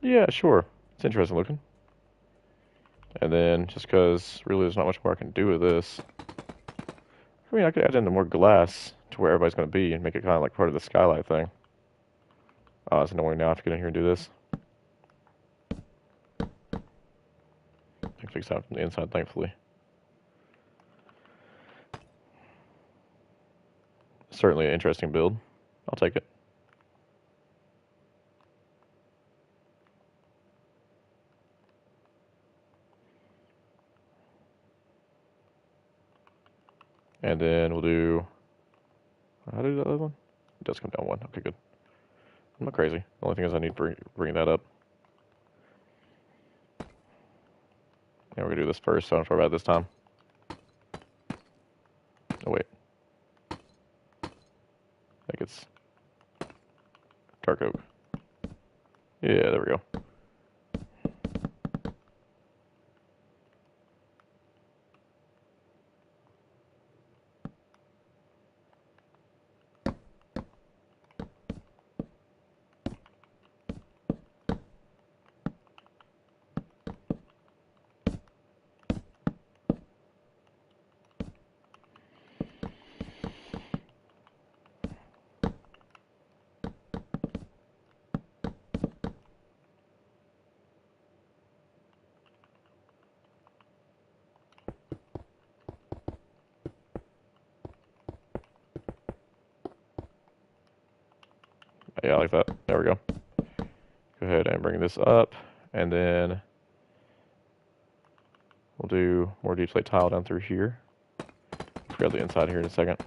Yeah, sure. It's interesting looking. And then, just because really there's not much more I can do with this. I mean, I could add in more glass to where everybody's going to be and make it kind of like part of the skylight thing. Oh, it's annoying now. I have to get in here and do this. I can fix that from the inside, thankfully. Certainly an interesting build. I'll take it. And then we'll do... How do the other one? It does come down one. Okay, good. I'm not crazy. The only thing is I need to bring that up. And we're going to do this first, so I don't feel bad this time. Oh, wait. I think it's dark oak. Yeah, there we go. Yeah, I like that. There we go. Go ahead and bring this up, and then we'll do more deep slate tile down through here. Grab the inside here in a second.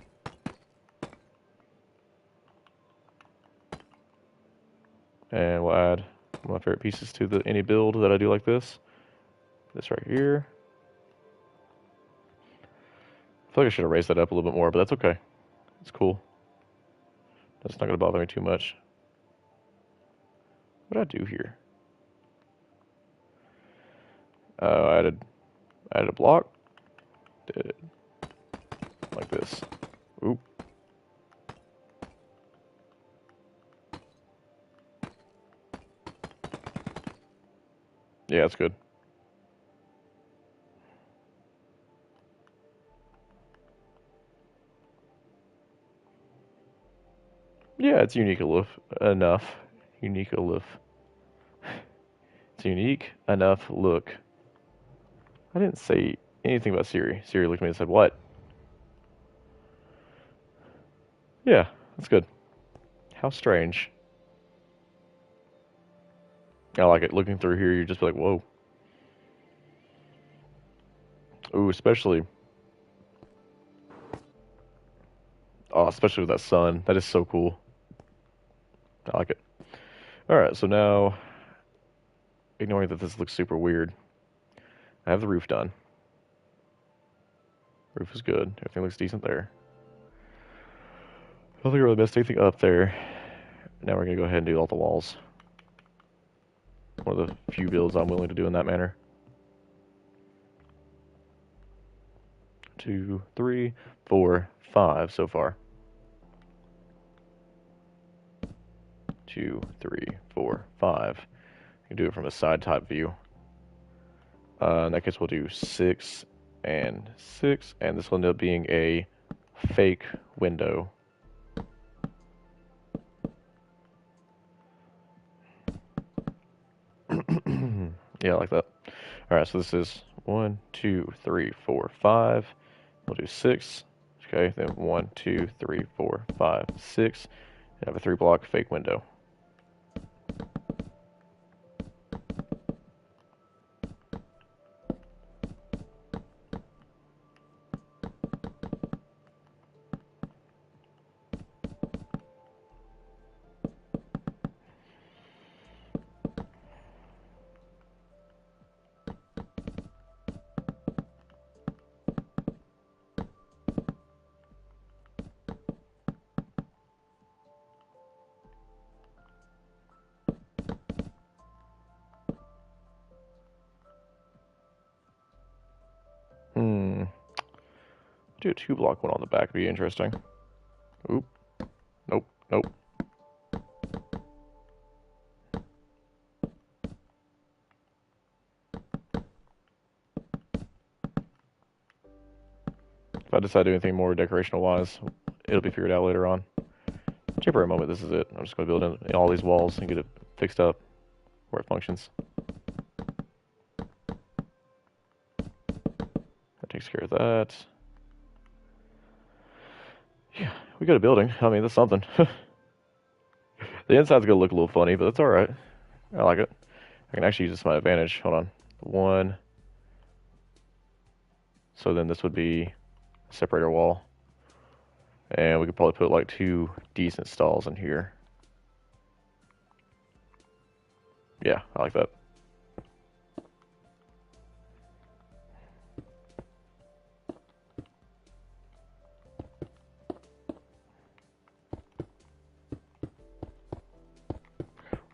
And we'll add one of my favorite pieces to any build that I do like this. This right here. I feel like I should have raised that up a little bit more, but that's okay. It's cool. That's not going to bother me too much. What did I do here? I added a block. Did it like this. Oop. Yeah, that's good. Yeah, it's unique enough. Unique enough. It's unique enough look. I didn't say anything about Siri. Siri looked at me and said, "What?" Yeah, that's good. How strange. I like it. Looking through here, you just be like, "Whoa." Ooh, especially. Oh, especially with that sun. That is so cool. I like it. Alright, so now, ignoring that this looks super weird, I have the roof done. Roof is good. Everything looks decent there. I don't think I really missed anything up there. Now we're going to go ahead and do all the walls. One of the few builds I'm willing to do in that manner. 2, 3, 4, 5 so far. 2, 3, 4, 5. You can do it from a side type view. In that case, we'll do 6 and 6, and this will end up being a fake window. Yeah, I like that. Alright, so this is 1, 2, 3, 4, 5. We'll do 6. Okay, then 1, 2, 3, 4, 5, 6. And have a 3-block fake window. Do a 2-block one on the back, be interesting. Oop. Nope, nope. If I decide to do anything more decorational wise, it'll be figured out later on. Temporary moment, this is it. I'm just going to build in all these walls and get it fixed up where it functions. That takes care of that. Yeah, we got a building. I mean, that's something. The inside's going to look a little funny, but that's alright. I like it. I can actually use this to my advantage. Hold on. One. So then this would be a separator wall. And we could probably put like 2 decent stalls in here. Yeah, I like that.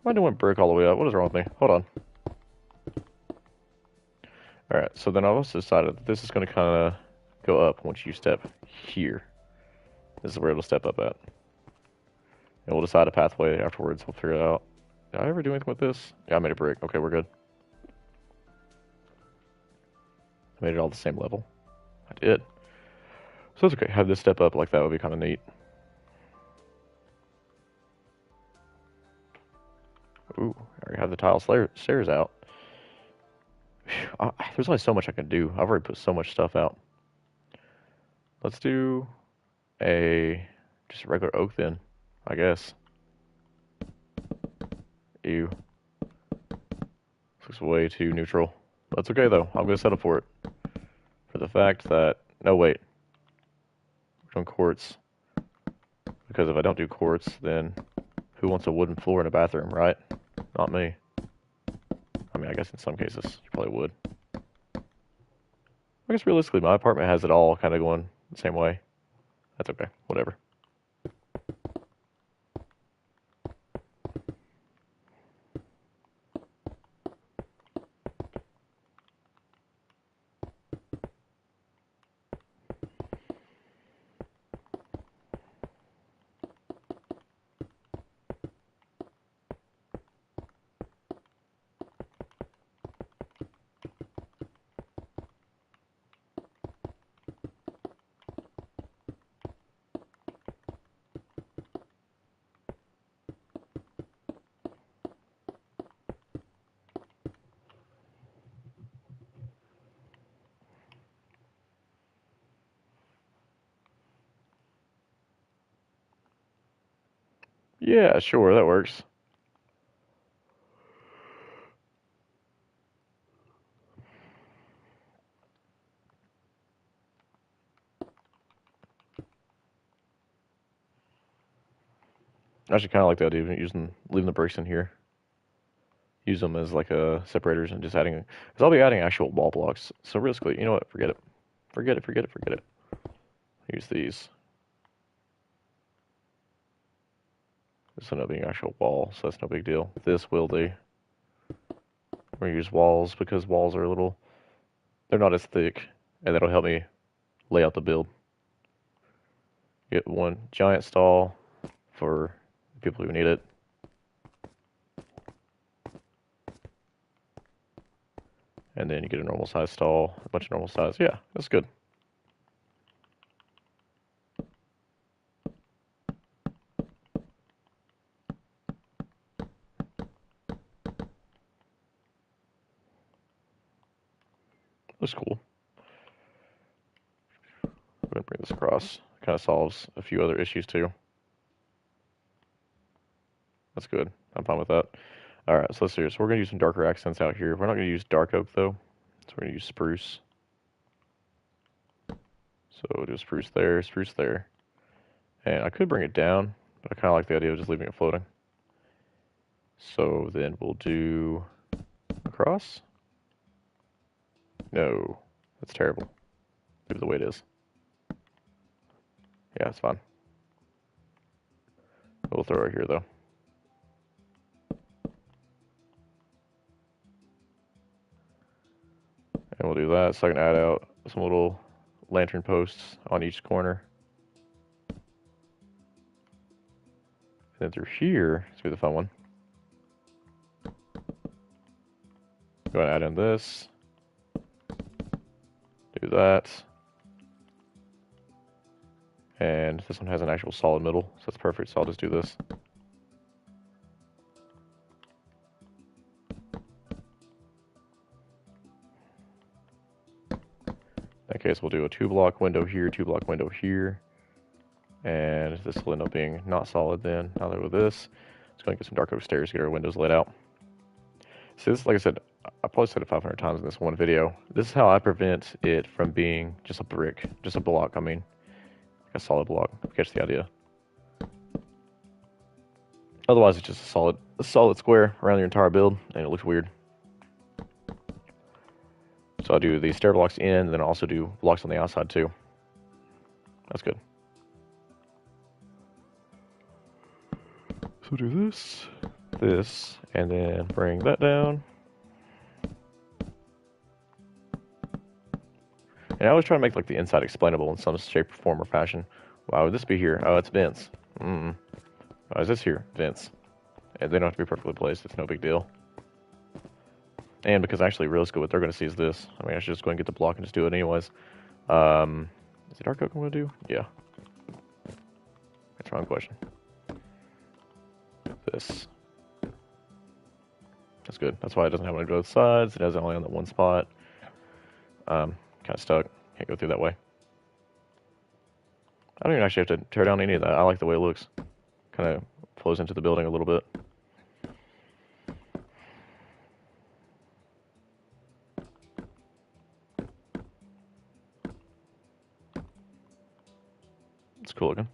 Why do I want brick all the way up? What is wrong with me? Hold on. Alright, so then I also decided that this is going to kind of go up once you step here. This is where it'll step up at. And we'll decide a pathway afterwards. We'll figure it out. Did I ever do anything with this? Yeah, I made a brick. Okay, we're good. I made it all the same level. I did. So it's okay. Have this step up like that would be kind of neat. Ooh, I already have the tile stairs out. There's only so much I can do. I've already put so much stuff out. Let's do just a regular oak then, I guess. Ew. Looks way too neutral. That's okay though. I'm gonna settle for it. For the fact that no wait. We're doing quartz. Because if I don't do quartz, then who wants a wooden floor in a bathroom, right? Not me. I mean, I guess in some cases you probably would. I guess realistically, my apartment has it all kind of going the same way. That's okay. Whatever. Yeah, sure, that works. I actually kind of like the idea of leaving the bricks in here. Use them as like separators and just adding, because I'll be adding actual wall blocks. So realistically, you know what? Forget it. Forget it, forget it, forget it. Use these. This will end up being actual wall, so that's no big deal. This will do. We're gonna use walls because walls are they're not as thick, and that'll help me lay out the build. Get one giant stall for people who need it. And then you get a normal size stall, a bunch of normal size. Yeah, that's good. That's cool. I'm gonna bring this across. Kind of solves a few other issues too. That's good. I'm fine with that. All right, so let's do this. We're gonna use some darker accents out here. We're not gonna use dark oak though, so we're gonna use spruce. So we'll do spruce there, and I could bring it down, but I kind of like the idea of just leaving it floating. So then we'll do across. No, that's terrible. Leave it the way it is. Yeah, it's fine. We'll throw it here though. And we'll do that so I can add out some little lantern posts on each corner. And then through here, it's gonna be the fun one. Go ahead and add in this. Do that. And this one has an actual solid middle, so that's perfect. So I'll just do this. In that case, we'll do a 2-block window here, 2-block window here. And this will end up being not solid then. Now that with this, it's going to get some dark oak stairs to get our windows lit out. So this, like I said, I probably said it 500 times in this one video. This is how I prevent it from being just a brick, just a block, I mean. A solid block, catch the idea. Otherwise, it's just a solid square around your entire build, and it looks weird. So I'll do the stair blocks in, and then I'll also do blocks on the outside too. That's good. So do this, and then bring that down. And I always try to make like the inside explainable in some shape, form, or fashion. Why would this be here? Oh, it's vents. Why is this here? Vents. And they don't have to be perfectly placed. It's no big deal. And because actually, realistically, what they're going to see is this. I mean, I should just go and get the block and just do it anyways. Is it dark oak I'm going to do? Yeah. That's the wrong question. This. That's good. That's why it doesn't have one on both sides. It has it only on that one spot. Kind of stuck. Can't go through that way. I don't even actually have to tear down any of that. I like the way it looks. Kind of flows into the building a little bit. It's cool looking.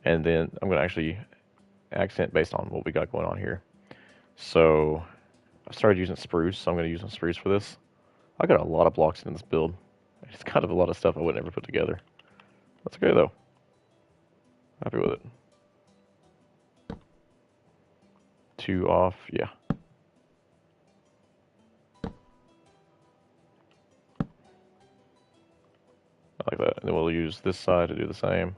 And then I'm going to actually accent based on what we got going on here. So I started using spruce, so I'm going to use some spruce for this. I got a lot of blocks in this build. It's kind of a lot of stuff I would never put together. That's okay though. Happy with it. 2 off, yeah. I like that. And then we'll use this side to do the same.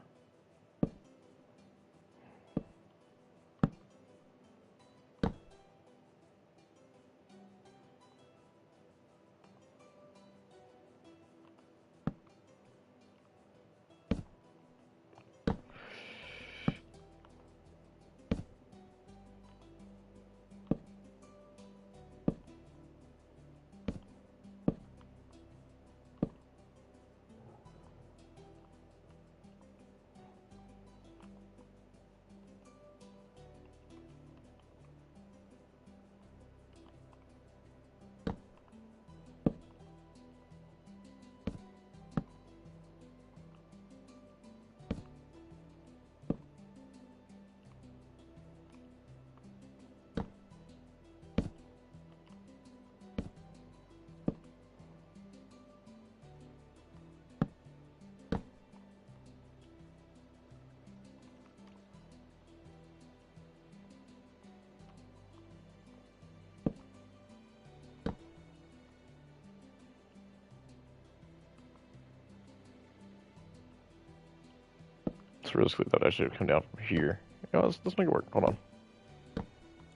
So realistically, that I should have come down from here. You know, let's make it work. Hold on.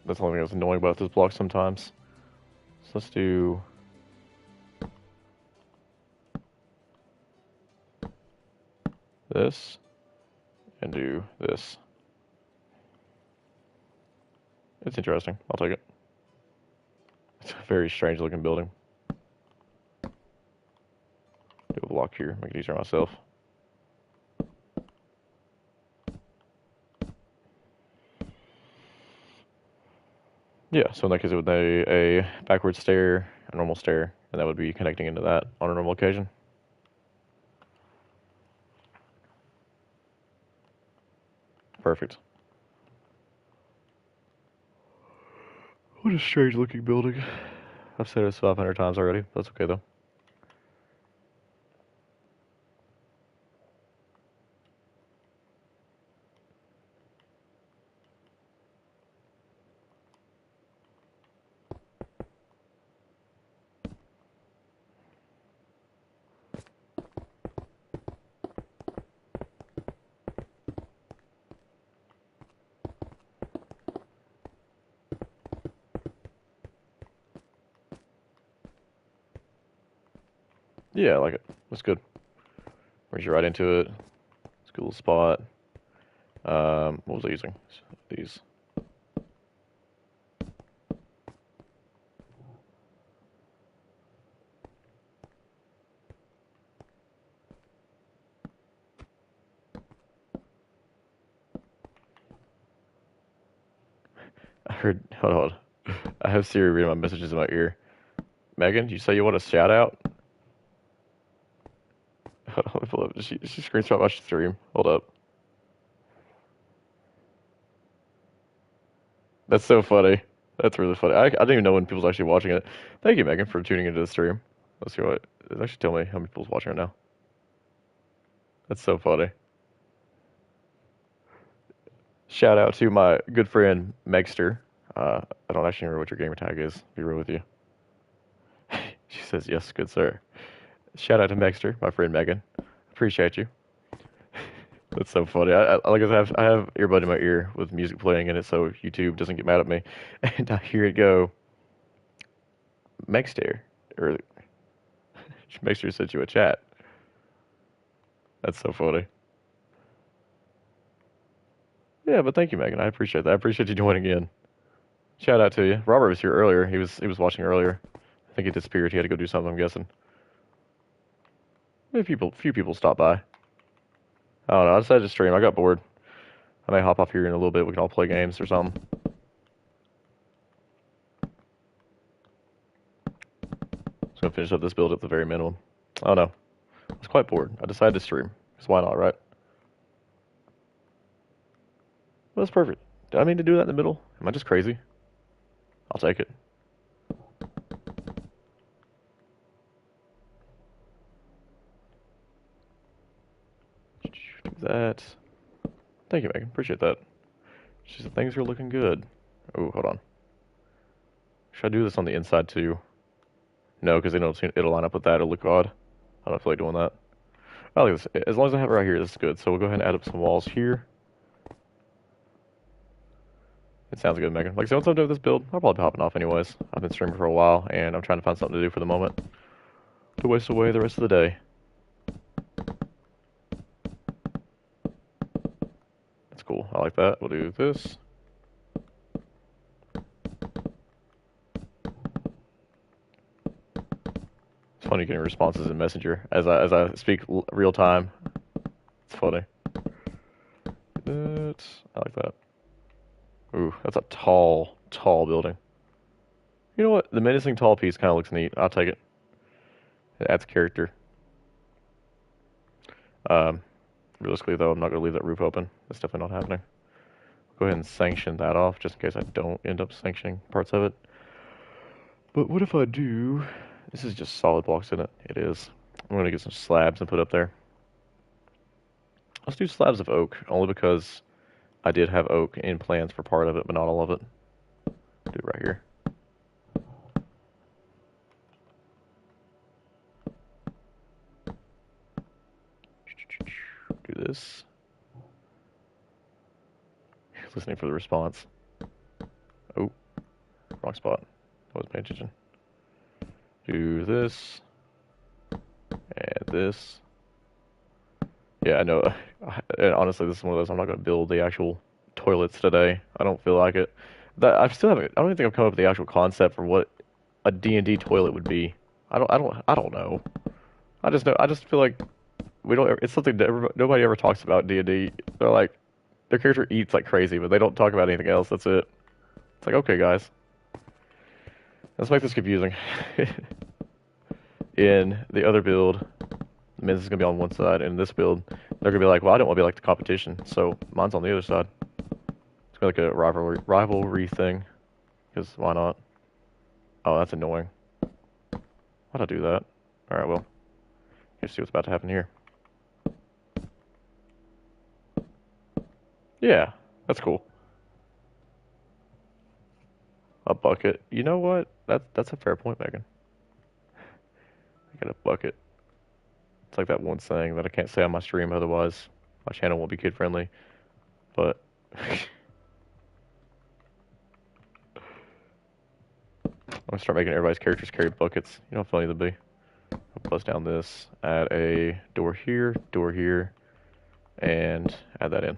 That's the only thing that's annoying about this block sometimes. So let's do... this. And do this. It's interesting. I'll take it. It's a very strange looking building. Do a block here. Make it easier on myself. Yeah, so in that case it would be a backward stair, a normal stair, and that would be connecting into that on a normal occasion. Perfect. What a strange looking building. I've said this 500 times already. That's okay though. Yeah, I like it. That's good. Brings you right into it. It's a cool spot. What was I using? These. I heard. Hold on. I have Siri reading my messages in my ear. Megan, you say you want a shout out? Hold on, let me pull up. She screenshot my stream. Hold up. That's so funny. That's really funny. I didn't even know when people's actually watching it. Thank you, Megan, for tuning into the stream. Let's see what. It actually tell me how many people's watching it now. That's so funny. Shout out to my good friend Megster. I don't actually remember what your gamer tag is. Be real with you. She says yes, good sir. Shout out to Megster, my friend Megan. Appreciate you. That's so funny. Like I have earbud in my ear with music playing in it, so YouTube doesn't get mad at me. And I hear it go, Megster, or Megster sent you a chat. That's so funny. Yeah, but thank you, Megan. I appreciate that. I appreciate you joining in. Shout out to you. Robert was here earlier. He was watching earlier. I think he disappeared. He had to go do something, I'm guessing. Maybe few people stopped by. I don't know. I decided to stream. I got bored. I may hop off here in a little bit. We can all play games or something. Just gonna finish up this build at the very minimum. I don't know. I was quite bored. I decided to stream. Because why not, right? Well, that's perfect. Did I mean to do that in the middle? Am I just crazy? I'll take it. Do that. Thank you, Megan. Appreciate that. She said things are looking good. Oh, hold on. Should I do this on the inside too? No, because it'll line up with that. It'll look odd. I don't feel like doing that. I like this. As long as I have it right here, this is good. So we'll go ahead and add up some walls here. It sounds good, Megan. Like I said, once I'm done with this build, I'll probably be hopping off anyways. I've been streaming for a while, and I'm trying to find something to do for the moment to waste away the rest of the day. That's cool. I like that. We'll do this. It's funny getting responses in Messenger as I speak real time. It's funny. I like that. Ooh, that's a tall, tall building. You know what? The menacing tall piece kind of looks neat. I'll take it. It adds character. Um, Realistically, though, I'm not going to leave that roof open. That's definitely not happening. Go ahead and sanction that off, just in case I don't end up sanctioning parts of it. But what if I do? This is just solid blocks in it. It is. I'm going to get some slabs and put up there. Let's do slabs of oak, only because I did have oak in plans for part of it, but not all of it. Do it right here. Do this. Listening for the response. Oh, wrong spot. I wasn't paying attention. Do this. And this. Yeah, I know. And honestly, this is one of those. I'm not going to build the actual toilets today. I don't feel like it. That I still haven't. I don't even think I've come up with the actual concept for what a D&D toilet would be. I don't know. I just know. I just feel like we don't. It's something that nobody ever talks about D&D. They're like, their character eats like crazy, but they don't talk about anything else. That's it. It's like, okay, guys, let's make this confusing. In the other build, the men's is gonna be on one side, and in this build, they're gonna be like, well, I don't want to be like the competition, so mine's on the other side. It's gonna be like a rivalry thing, because why not? Oh, that's annoying. Why'd I do that? All right, well, let's see what's about to happen here. Yeah, that's cool. A bucket. You know what? That's a fair point, Megan. I got a bucket. It's like that one saying that I can't say on my stream, otherwise my channel won't be kid friendly. But I'm gonna start making everybody's characters carry buckets. You know how funny that'd be? A close down this, add a door here, and add that in.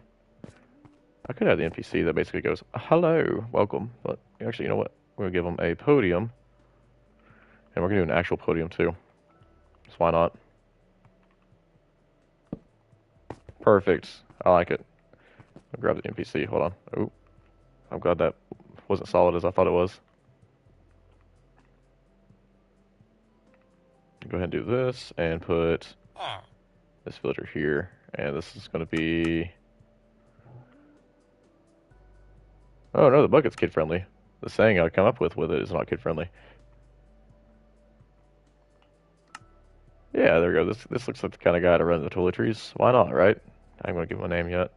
I could add the NPC that basically goes, hello, welcome. But actually, you know what? We're going to give them a podium. And we're going to do an actual podium too. So why not? Perfect. I like it. I'll grab the NPC. Hold on. Oh, I'm glad that wasn't solid as I thought it was. Go ahead and do this and put this villager here. And this is going to be... Oh no, the bucket's kid friendly. The saying I come up with it is not kid friendly. Yeah, there we go. This looks like the kind of guy to run the toiletries. Why not, right? I ain't gonna give him a name yet.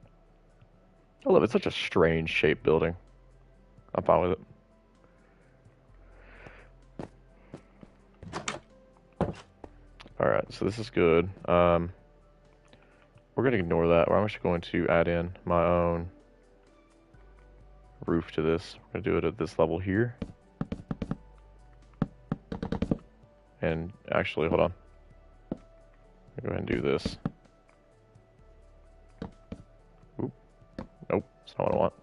I love it. It's such a strange shaped building. I'm fine with it. Alright, so this is good. We're gonna ignore that. I'm actually going to add in my own roof to this. We're gonna do it at this level here. And actually, hold on. Go ahead and do this. Oop. Nope, that's not what I want.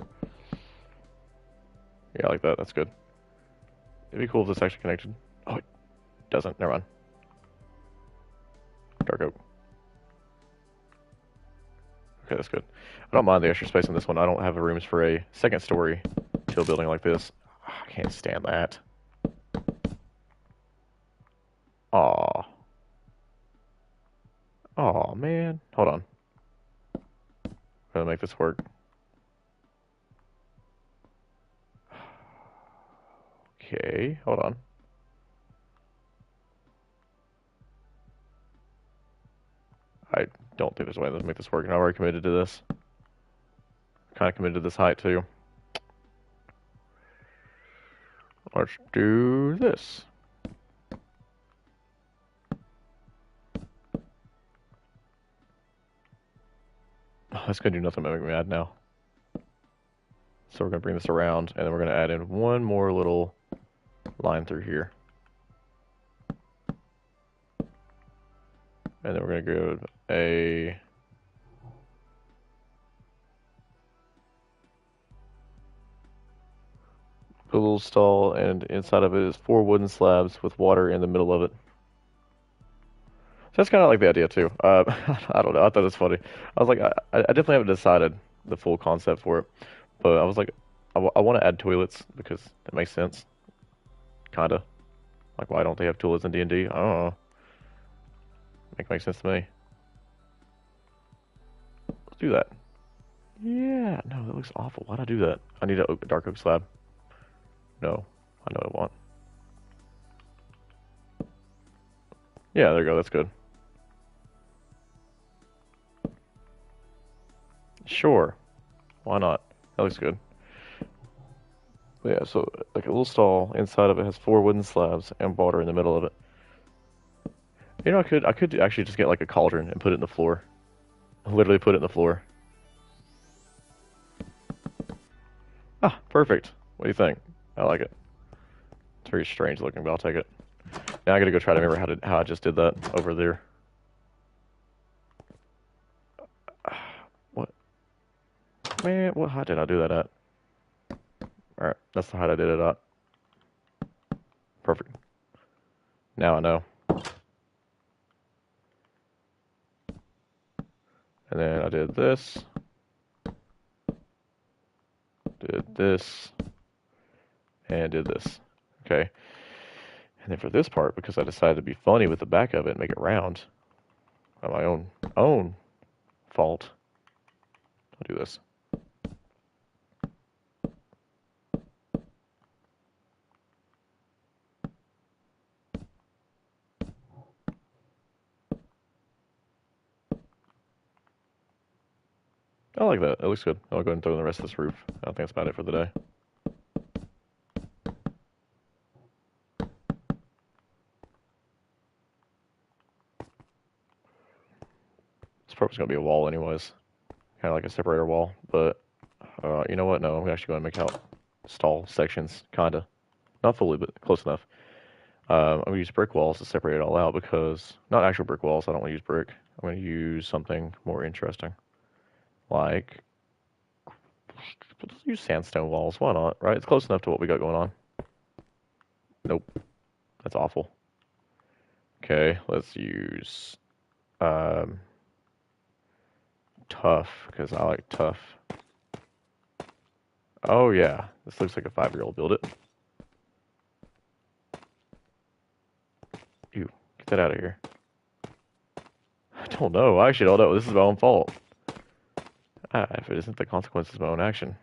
Yeah, I like that. That's good. It'd be cool if this actually connected. Oh, it doesn't. Never mind. Dark oak. Okay, that's good. I don't mind the extra space in this one. I don't have the rooms for a second story to a building like this. I can't stand that. Aw. Aw, man. Hold on. I'm gonna make this work. Okay, hold on. I don't think there's a way to make this work, and I've already committed to this. Kind of committed to this height, too. Let's do this. Oh, that's gonna do nothing but make me mad now. So we're gonna bring this around, and then we're gonna add in one more little line through here. And then we're gonna go a little stall, and inside of it is 4 wooden slabs with water in the middle of it. So that's kind of like the idea too. I don't know. I thought it was funny. I was like, I definitely haven't decided the full concept for it, but I was like, I want to add toilets because it makes sense. Kinda. Like, why don't they have toilets in D&D? I don't know. Makes sense to me. Let's do that. Yeah, no, that looks awful. Why'd I do that? I need a dark oak slab. No, I know what I want. Yeah, there you go. That's good. Sure. Why not? That looks good. But yeah, so like a little stall inside of it has 4 wooden slabs and water in the middle of it. You know, I could actually just get like a cauldron and put it in the floor. Literally put it in the floor. Ah, perfect. What do you think? I like it. It's very strange looking, but I'll take it. Now I gotta go try to remember how I just did that over there. What? Man, what height did I do that at? Alright, that's the height I did it at. Perfect. Now I know. And then I did this. Did this. And did this. Okay. And then for this part, because I decided to be funny with the back of it and make it round, by my own fault, I'll do this. I like that. It looks good. I'll go ahead and throw in the rest of this roof. I don't think that's about it for the day. This part was going to be a wall anyways. Kind of like a separator wall. But, you know what? No, I'm actually going to make out stall sections. Kind of. Not fully, but close enough. I'm gonna use brick walls to separate it all out because not actual brick walls. I don't want to use brick. I'm gonna use something more interesting, like let's use sandstone walls. Why not? Right? It's close enough to what we got going on. Nope, that's awful. Okay, let's use um, tough because I like tough. Oh yeah, this looks like a 5-year-old build it. Ew, get that out of here. I don't know. I actually don't know. This is my own fault. If it isn't the consequences of my own action.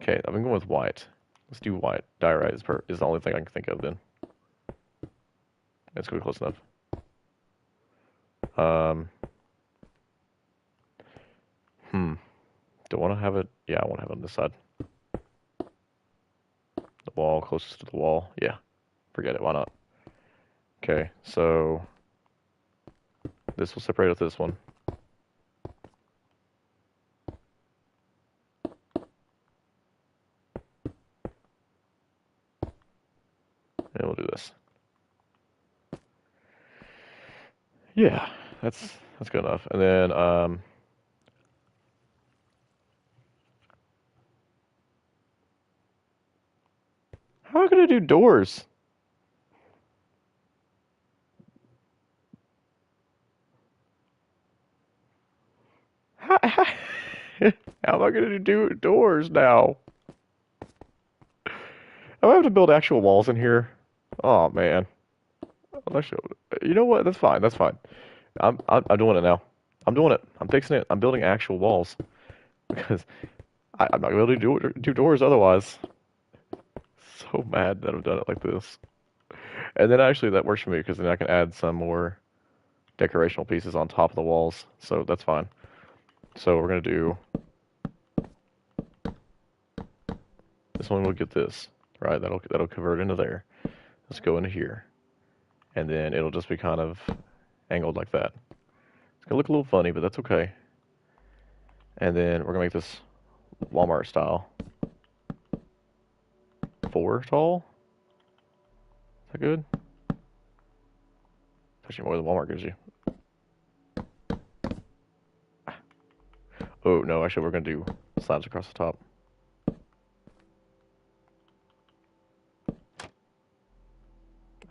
Okay, I'm going with white. Let's do white. Diorite is the only thing I can think of then. That's gonna be close enough. Um, Do I want to have it? Yeah, I want to have it on this side. The wall, closest to the wall. Yeah, forget it. Why not? Okay, so this will separate with this one. And we'll do this. Yeah, that's good enough. And then how am I gonna do doors? How am I gonna do doors now? I'm gonna have to build actual walls in here. Oh man. You know what? That's fine. That's fine. I'm doing it now. I'm doing it. I'm fixing it. I'm building actual walls because I'm not gonna be able to do doors otherwise. So mad that I've done it like this. And then actually that works for me because then I can add some more decorational pieces on top of the walls. So that's fine. So we're gonna do this one. We'll get this right. That'll convert into there. Let's go into here, and then it'll just be kind of angled like that. It's gonna look a little funny, but that's okay. And then we're gonna make this Walmart style. 4 tall. Is that good? It's actually more than Walmart gives you. Oh no, actually we're gonna do slabs across the top.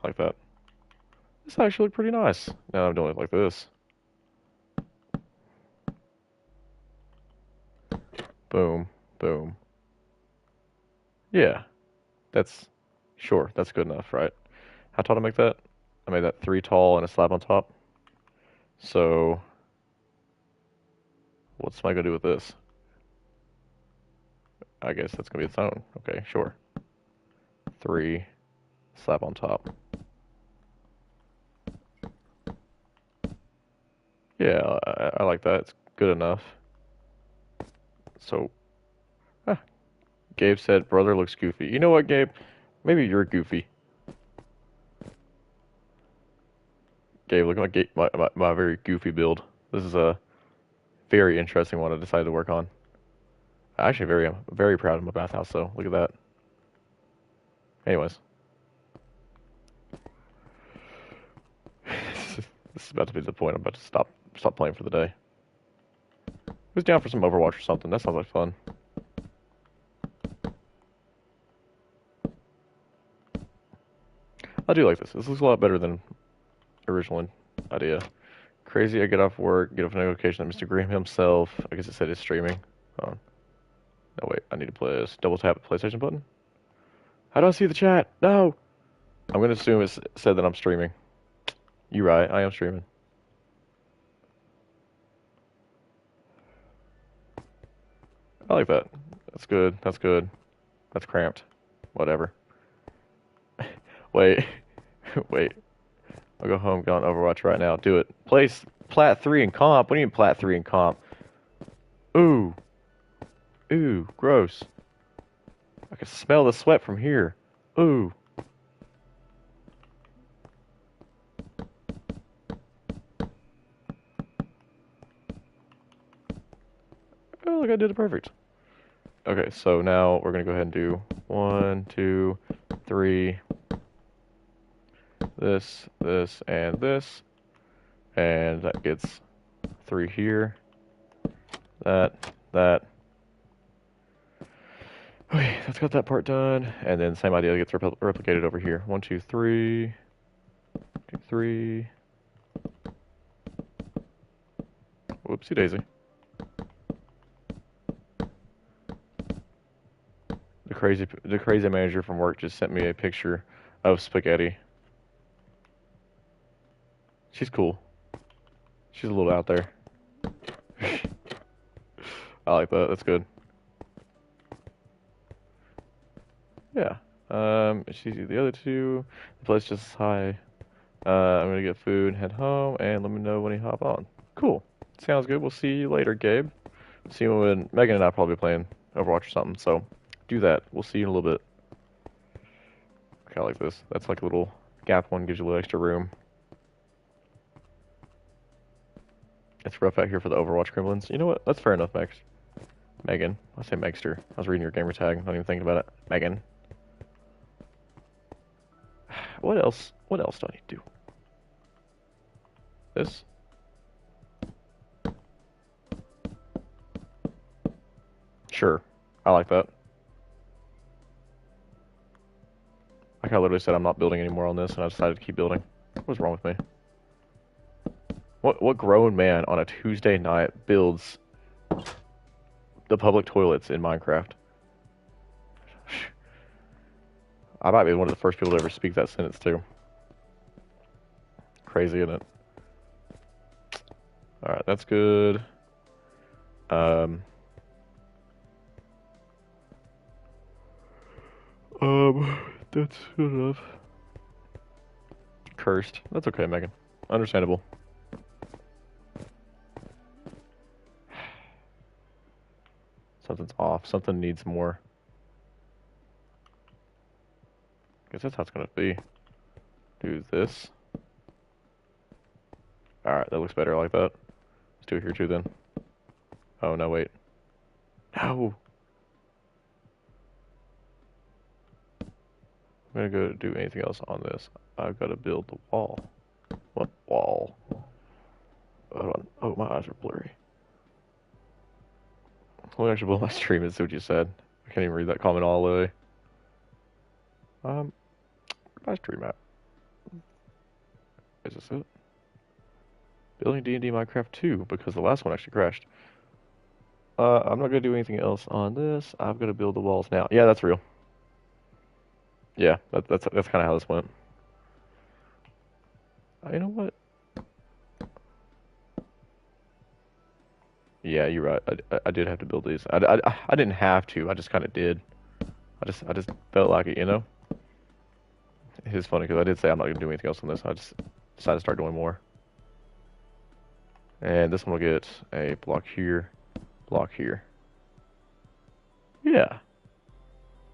Like that. It's actually pretty nice. Now I'm doing it like this. Boom, boom. Yeah, that's sure. That's good enough, right? How tall to make that? I made that 3 tall and a slab on top. So what's am I gonna do with this? I guess that's gonna be its own. Okay, sure. 3 slab on top. Yeah, I like that. It's good enough. So, Gabe said, brother looks goofy. You know what, Gabe? Maybe you're goofy. Gabe, look at my very goofy build. This is a very interesting one I decided to work on. Actually, very proud of my bathhouse, though. Look at that. Anyways. This is about to be the point. I'm about to stop playing for the day. Who's down for some Overwatch or something? That sounds like fun. I do like this. This looks a lot better than original idea. Crazy, I get off work, get a notification that Mr. Grimm himself, I guess it said he's streaming. Oh. No, wait, I need to play this. Double tap the PlayStation button? How do I see the chat? No! I'm gonna assume it said that I'm streaming. You're right, I am streaming. I like that. That's good, that's good. That's cramped. Whatever. Wait. Wait. I'll go home, go on Overwatch right now. Do it. Place Plat 3 in comp. What do you mean Plat 3 in comp? Ooh. Ooh, gross. I can smell the sweat from here. Ooh. Oh, look, I did it perfect. Okay, so now we're gonna go ahead and do 1, 2, 3, this, and this. And that gets 3 here. That. Okay, that's got that part done. And then same idea gets replicated over here. 1, 2, 3. 2, 3. Whoopsie daisy. The crazy manager from work just sent me a picture of Spaghetti. She's cool. She's a little out there. I like that. That's good. Yeah. She's the other two. The place just as high. I'm gonna get food, head home, and let me know when you hop on. Cool. Sounds good. We'll see you later, Gabe. See you when Megan and I probably playing Overwatch or something. So do that. We'll see you in a little bit. Okay, I like this. That's like a little gap one, gives you a little extra room. It's rough out here for the Overwatch gremlins. You know what? That's fair enough, Max. Megan. I say Megster. I was reading your gamer tag. Not even thinking about it. Megan. What else? What else do I need to do? This? Sure. I like that. Like I literally said, I'm not building anymore on this, and I decided to keep building. What's wrong with me? What grown man on a Tuesday night builds the public toilets in Minecraft? I might be one of the first people to ever speak that sentence too. Crazy, isn't it? Alright, that's good. That's good enough. Cursed. That's okay, Megan. Understandable. Something's off. Something needs more. Guess that's how it's gonna be. Do this. Alright, that looks better. I like that. Let's do it here too then. Oh, no, wait. No! I'm gonna go do anything else on this. I've got to build the wall. What wall? Hold on. Oh, my eyes are blurry. Let me actually blow my stream and see what you said. I can't even read that comment all the way. Where's my stream at? Is this it? Building D&D Minecraft 2, because the last one actually crashed. I'm not gonna do anything else on this. I'm gonna build the walls now. Yeah, that's real. Yeah, that's kind of how this went. You know what? Yeah, you're right. I did have to build these. I didn't have to. I just kind of did. I just felt like it, you know. It's funny because I did say I'm not gonna do anything else on this. I just decided to start doing more. And this one will get a block here, block here. Yeah,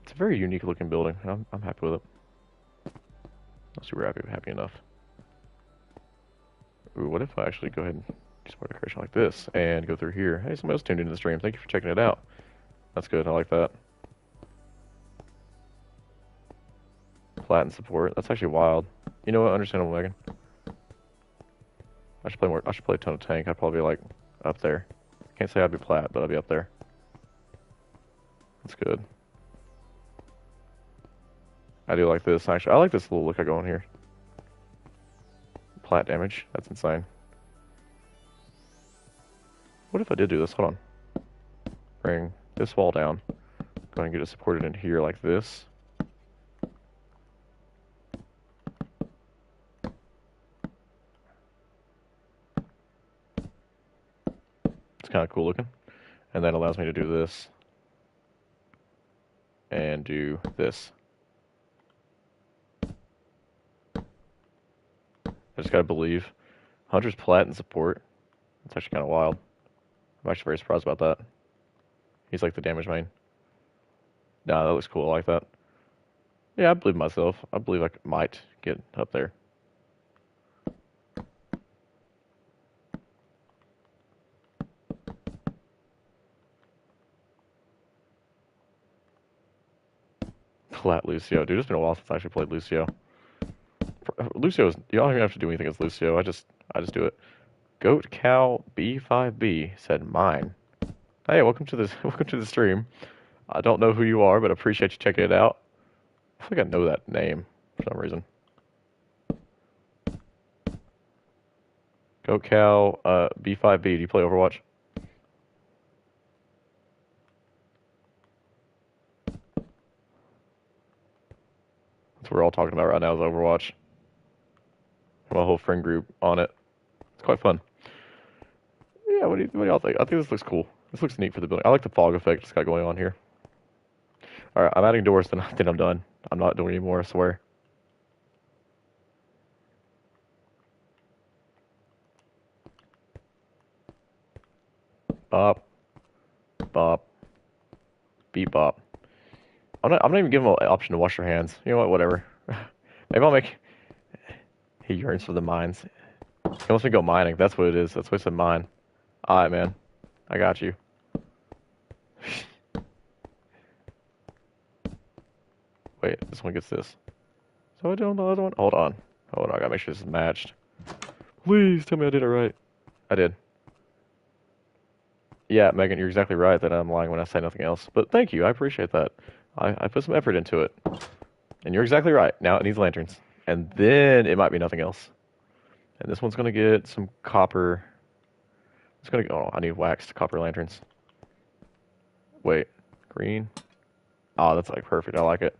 it's a very unique looking building. I'm happy with it. I'm super happy enough. Ooh, what if I actually go ahead and start decoration like this and go through here? Hey, somebody else tuned into the stream. Thank you for checking it out. That's good. I like that. Platin support. That's actually wild. You know what? Understandable, Megan. I should play more. I should play a ton of tank. I'd probably be like up there. Can't say I'd be plat, but I'd be up there. That's good. I do like this, actually. I like this little look I got on here. Plat damage. That's insane. What if I did do this? Hold on. Bring this wall down. Go ahead and get it supported in here like this. It's kind of cool looking. And that allows me to do this. And do this. I just gotta believe. Hunter's plat and support. That's actually kind of wild. I'm actually very surprised about that. He's like the damage main. Nah, that looks cool. I like that. Yeah, I believe myself. I believe I might get up there. Plat Lucio. Dude, it's been a while since I actually played Lucio. Lucio's. You don't even have to do anything as Lucio. I just do it. Goat Cow B5B said mine. Hey, welcome to this. Welcome to the stream. I don't know who you are, but appreciate you checking it out. I think I know that name for some reason. Goat Cow B5B. Do you play Overwatch? That's what we're all talking about right now is Overwatch. My whole friend group on it. It's quite fun. Yeah, what do y'all think? I think this looks cool. This looks neat for the building. I like the fog effect it's got going on here. Alright, I'm adding doors, then I'm done. I'm not doing any more, I swear. Bop. Bop. Beep bop. I'm not even giving him an option to wash your hands. You know what, whatever. Maybe I'll make... He yearns for the mines. He wants me to go mining. That's what it is. That's what it said mine. Alright, man. I got you. Wait, this one gets this. So I do the other one? Hold on. Hold on, I gotta make sure this is matched. Please tell me I did it right. I did. Yeah, Megan, you're exactly right that I'm lying when I say nothing else. But thank you, I appreciate that. I put some effort into it. And you're exactly right. Now it needs lanterns. And then it might be nothing else. And this one's gonna get some copper. It's gonna go. Oh, I need waxed copper lanterns. Wait, green. Oh, that's like perfect. I like it.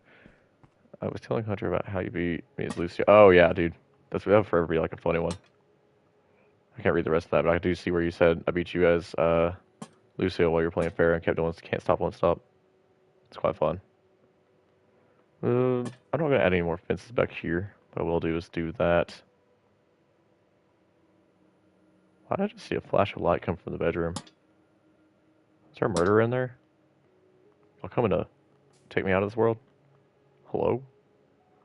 I was telling Hunter about how you beat me as Lucio. Oh yeah, dude. That would forever be like a funny one. I can't read the rest of that, but I do see where you said I beat you as Lucio while you were playing fair and kept doing can't stop, won't stop. It's quite fun. I'm not gonna add any more fences back here. What I will do is do that. Why did I just see a flash of light come from the bedroom? Is there a murderer in there? Y'all coming to take me out of this world? Hello?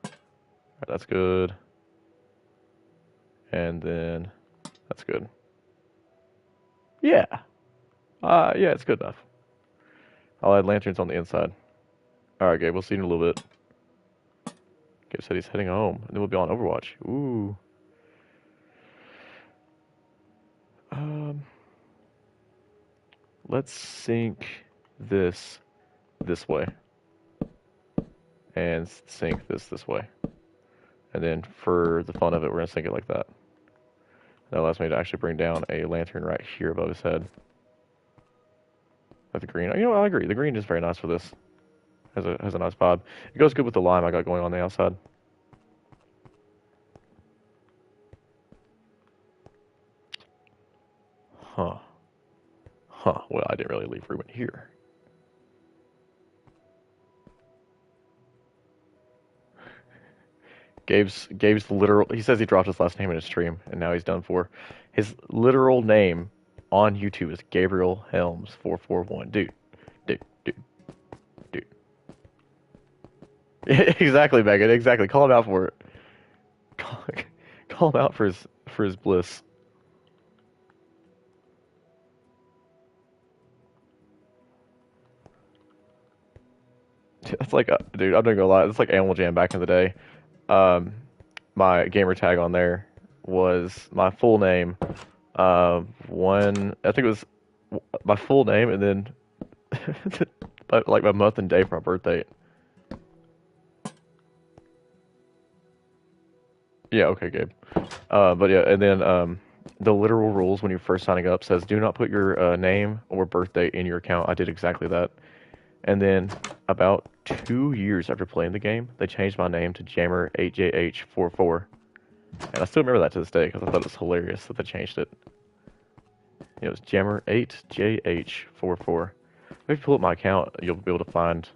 Alright, that's good. And then that's good. Yeah. Yeah, it's good enough. I'll add lanterns on the inside. Alright, Gabe, we'll see you in a little bit. Gabe said he's heading home, and then we'll be on Overwatch. Ooh. Let's sync this way. And sync this way. And then for the fun of it, we're going to sync it like that. That allows me to actually bring down a lantern right here above his head. Like the green. You know what, I agree. The green is very nice for this. Has a nice vibe. It goes good with the lime I got going on the outside. Huh. Well, I didn't really leave room in here. Gabe's literal. He says he dropped his last name in his stream, and now he's done for. His literal name on YouTube is Gabriel Helms 441. Dude. Exactly, Megan. Exactly. Call him out for it. Call him out for his bliss. That's like, dude. I'm not gonna lie. It's like Animal Jam back in the day. My gamer tag on there was my full name. I think it was my full name, and then like my month and day for my birthday. Yeah, okay, Gabe. But yeah, and then the literal rules when you're first signing up says do not put your name or birthday in your account. I did exactly that. And then about 2 years after playing the game, they changed my name to Jammer8JH44. And I still remember that to this day because I thought it was hilarious that they changed it. It was Jammer8JH44. If you pull up my account, you'll be able to find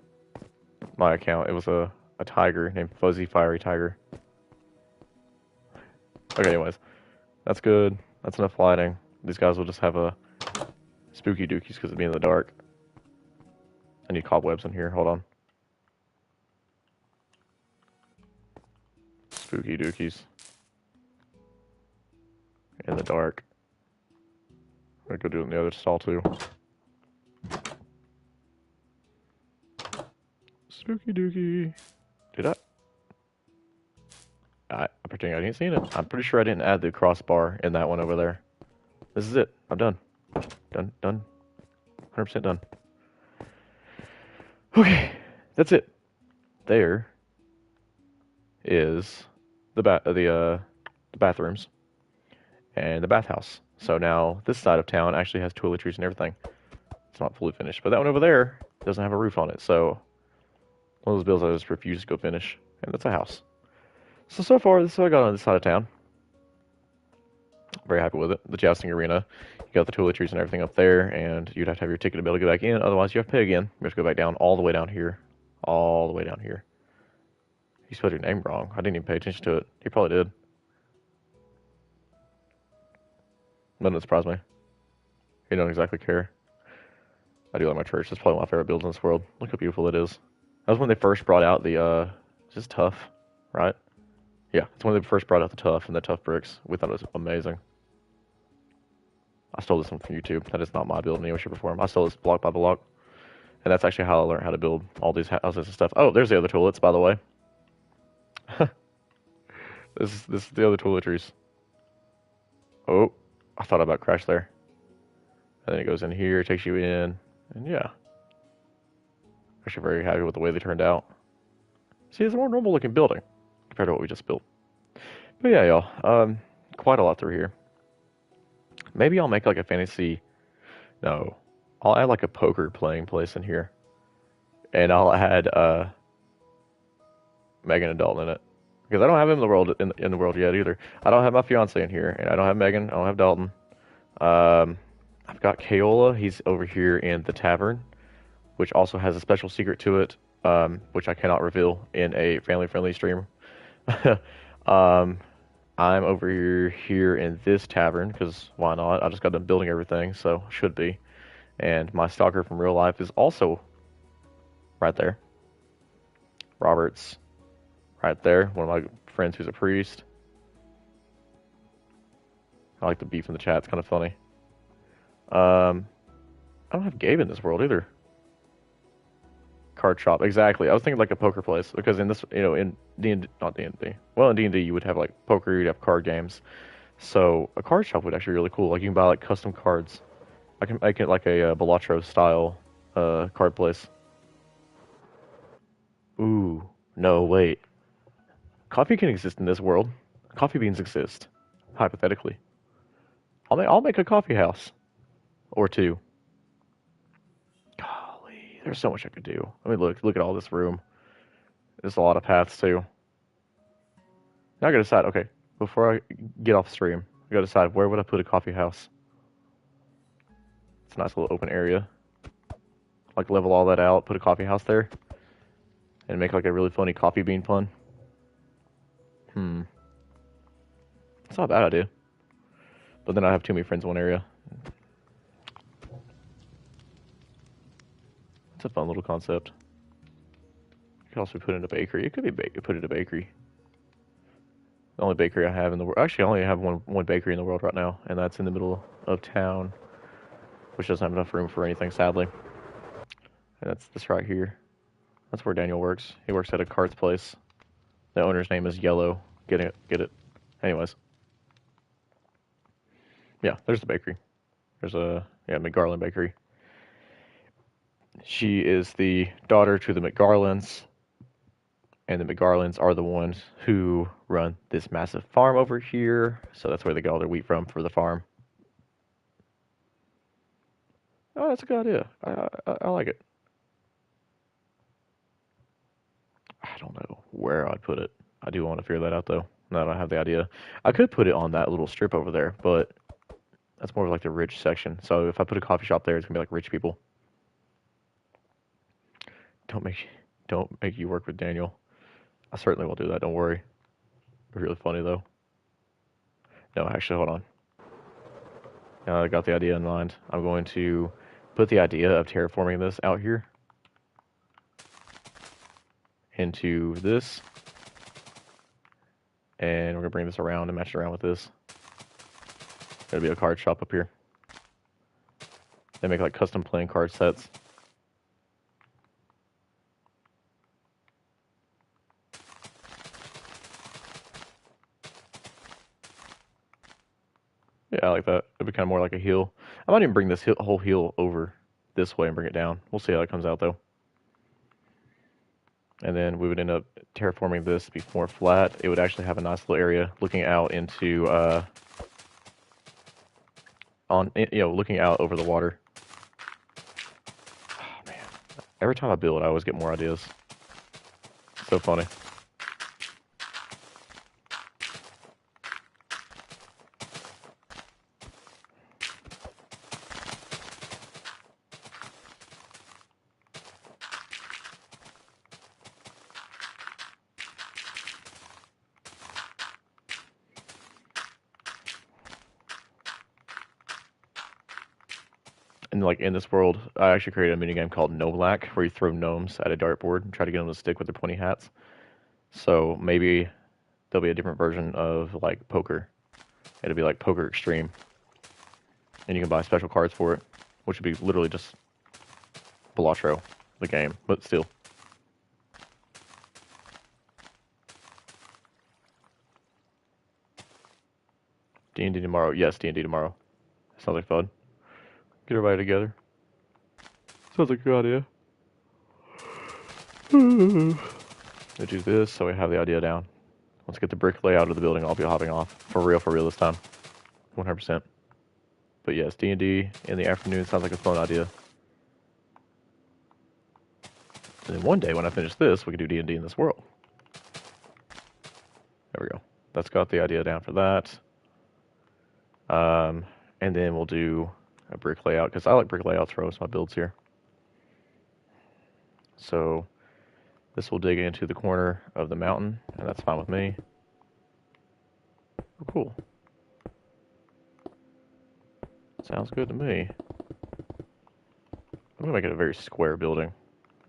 my account. It was a tiger named Fuzzy Fiery Tiger. Okay, anyways. That's good. That's enough lighting. These guys will just have a spooky dookies because of being in the dark. I need cobwebs in here. Hold on. Spooky dookies. In the dark. I'm gonna go do it in the other stall too. Spooky dookie. Did I? I'm pretending I didn't see it. I'm pretty sure I didn't add the crossbar in that one over there. This is it. I'm done. Done. 100% done. Okay, that's it. There is the bathrooms and the bathhouse. So now this side of town actually has toiletries and everything. It's not fully finished, but that one over there doesn't have a roof on it. So one of those builds I just refuse to go finish, and that's a house. So far, this is what I got on this side of town. Very happy with it. The jousting arena, you got the toiletries and everything up there, and you'd have to have your ticket to be able to go back in. Otherwise, you have to pay again. You have to go back down all the way down here. All the way down here. He spelled your name wrong. I didn't even pay attention to it. He probably did. That doesn't surprise me. You don't exactly care. I do like my church. That's probably my favorite build in this world. Look how beautiful it is. That was when they first brought out the, just tough, right? Yeah, it's when they first brought out the tough and the tough bricks. We thought it was amazing. I stole this one from YouTube. That is not my build in any way, shape, or form. I stole this block by block. And that's actually how I learned how to build all these houses and stuff. Oh, there's the other toilets, by the way. This is the other toiletries. Oh, I thought I about crashed there. And then it goes in here, takes you in, and yeah. Actually very happy with the way they turned out. See, it's a more normal looking building compared to what we just built. But yeah, y'all, quite a lot through here. Maybe I'll make like a fantasy, no, I'll add like a poker playing place in here. And I'll add, Megan and Dalton in it. Because I don't have him in the world yet either. I don't have my fiance in here, and I don't have Megan, I don't have Dalton. I've got Kaola, he's over here in the tavern, which also has a special secret to it, which I cannot reveal in a family-friendly stream. I'm over here in this tavern, because why not? I just got done building everything, so should be. And my stalker from real life is also right there. Robert's right there, one of my friends who's a priest. I like the beef in the chat, it's kind of funny. I don't have Gabe in this world either. Card shop, exactly. I was thinking like a poker place, because in this, in D&D, not D&D. Well, in D&D you would have like poker, you'd have card games. So a card shop would actually be really cool. Like you can buy like custom cards. I can make it like a Balatro style card place. Ooh, no, wait. Coffee can exist in this world. Coffee beans exist, hypothetically. I'll make a coffee house or two. Golly, there's so much I could do. I mean, look at all this room. There's a lot of paths too. Now I gotta decide. Okay, before I get off stream, I gotta decide where would I put a coffee house. It's a nice little open area. Like level all that out, put a coffee house there, and make like a really funny coffee bean pun. It's not a bad idea. But then I have too many friends in one area. It's a fun little concept. You could also put it in a bakery. It could be put it in a bakery. The only bakery I have in the world. Actually, I only have one bakery in the world right now, and that's in the middle of town, which doesn't have enough room for anything, sadly. And that's this right here. That's where Daniel works. He works at a carts place. The owner's name is Yellow. Get it. Anyways. Yeah, there's the bakery. There's McGarland Bakery. She is the daughter to the McGarlands, and the McGarlands are the ones who run this massive farm over here, so that's where they get all their wheat from for the farm. Oh, that's a good idea. I like it. I don't know where I'd put it. I do want to figure that out, though. Now that I have the idea. I could put it on that little strip over there, but that's more of like the rich section. So if I put a coffee shop there, it's going to be like rich people. Don't make you work with Daniel. I certainly won't do that, don't worry. Really funny, though. No, actually, hold on. Now I got the idea in mind. I'm going to put the idea of terraforming this out here into this. And we're going to bring this around and match it around with this. There'll be a card shop up here. They make like custom playing card sets. Yeah, I like that. It'd be kind of more like a hill. I might even bring this whole hill over this way and bring it down. We'll see how it comes out though. And then we would end up terraforming this to be more flat. It would actually have a nice little area looking out into looking out over the water. Oh man, every time I build, I always get more ideas. So funny. And like in this world, I actually created a mini game called Gnomelack, where you throw gnomes at a dartboard and try to get them to stick with their pointy hats. So maybe there'll be a different version of like poker. It'll be like Poker Extreme, and you can buy special cards for it, which would be literally just Balatro, the game, but still. D&D tomorrow. Yes, D&D tomorrow. Sounds like fun. Get everybody together. Sounds like a good idea. We'll do this so we have the idea down. Let's get the brick layout of the building. I'll be hopping off. For real this time. 100%. But yes, D&D in the afternoon sounds like a fun idea. And then one day when I finish this, we can do D&D in this world. There we go. That's got the idea down for that. And then we'll do a brick layout, because I like brick layouts for most of my builds here. So this will dig into the corner of the mountain, and that's fine with me. Oh, cool. Sounds good to me. I'm gonna make it a very square building.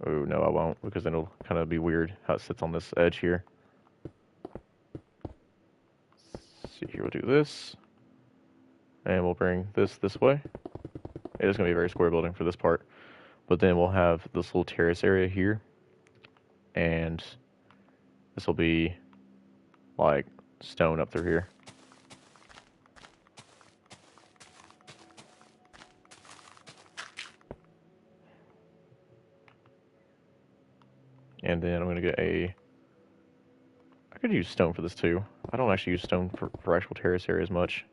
Oh, no, I won't, because then it'll kind of be weird how it sits on this edge here. Let's see here, we'll do this. And we'll bring this way. It is going to be a very square building for this part. But then we'll have this little terrace area here. And this will be like stone up through here. And then I'm going to get a... I could use stone for this too. I don't actually use stone for actual terrace areas much.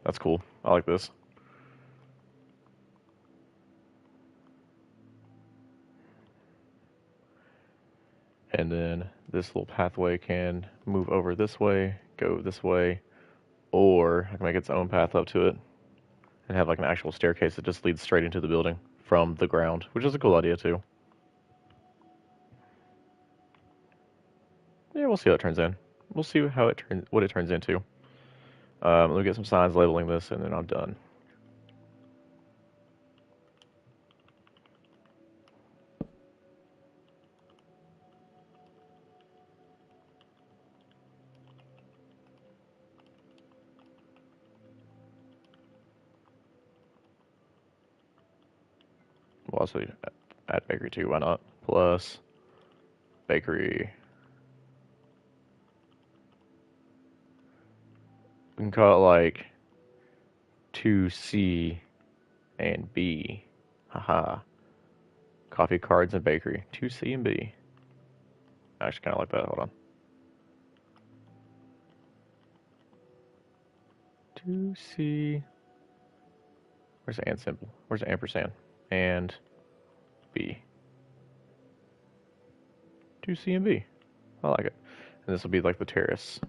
That's cool. I like this. And then this little pathway can move over this way, go this way, or I can make its own path up to it and have like an actual staircase that just leads straight into the building from the ground, which is a cool idea too. Yeah, we'll see how it turns in. We'll see how it turns, what it turns into. Let me get some signs labeling this, and then I'm done. We'll also add bakery too. Why not? Plus bakery. We can call it like 2C and B. Haha. Coffee, cards, and bakery. 2C and B. I actually kind of like that. Hold on. 2C. Where's the and symbol? Where's the ampersand? And B. 2C and B. I like it. And this will be like the terrace.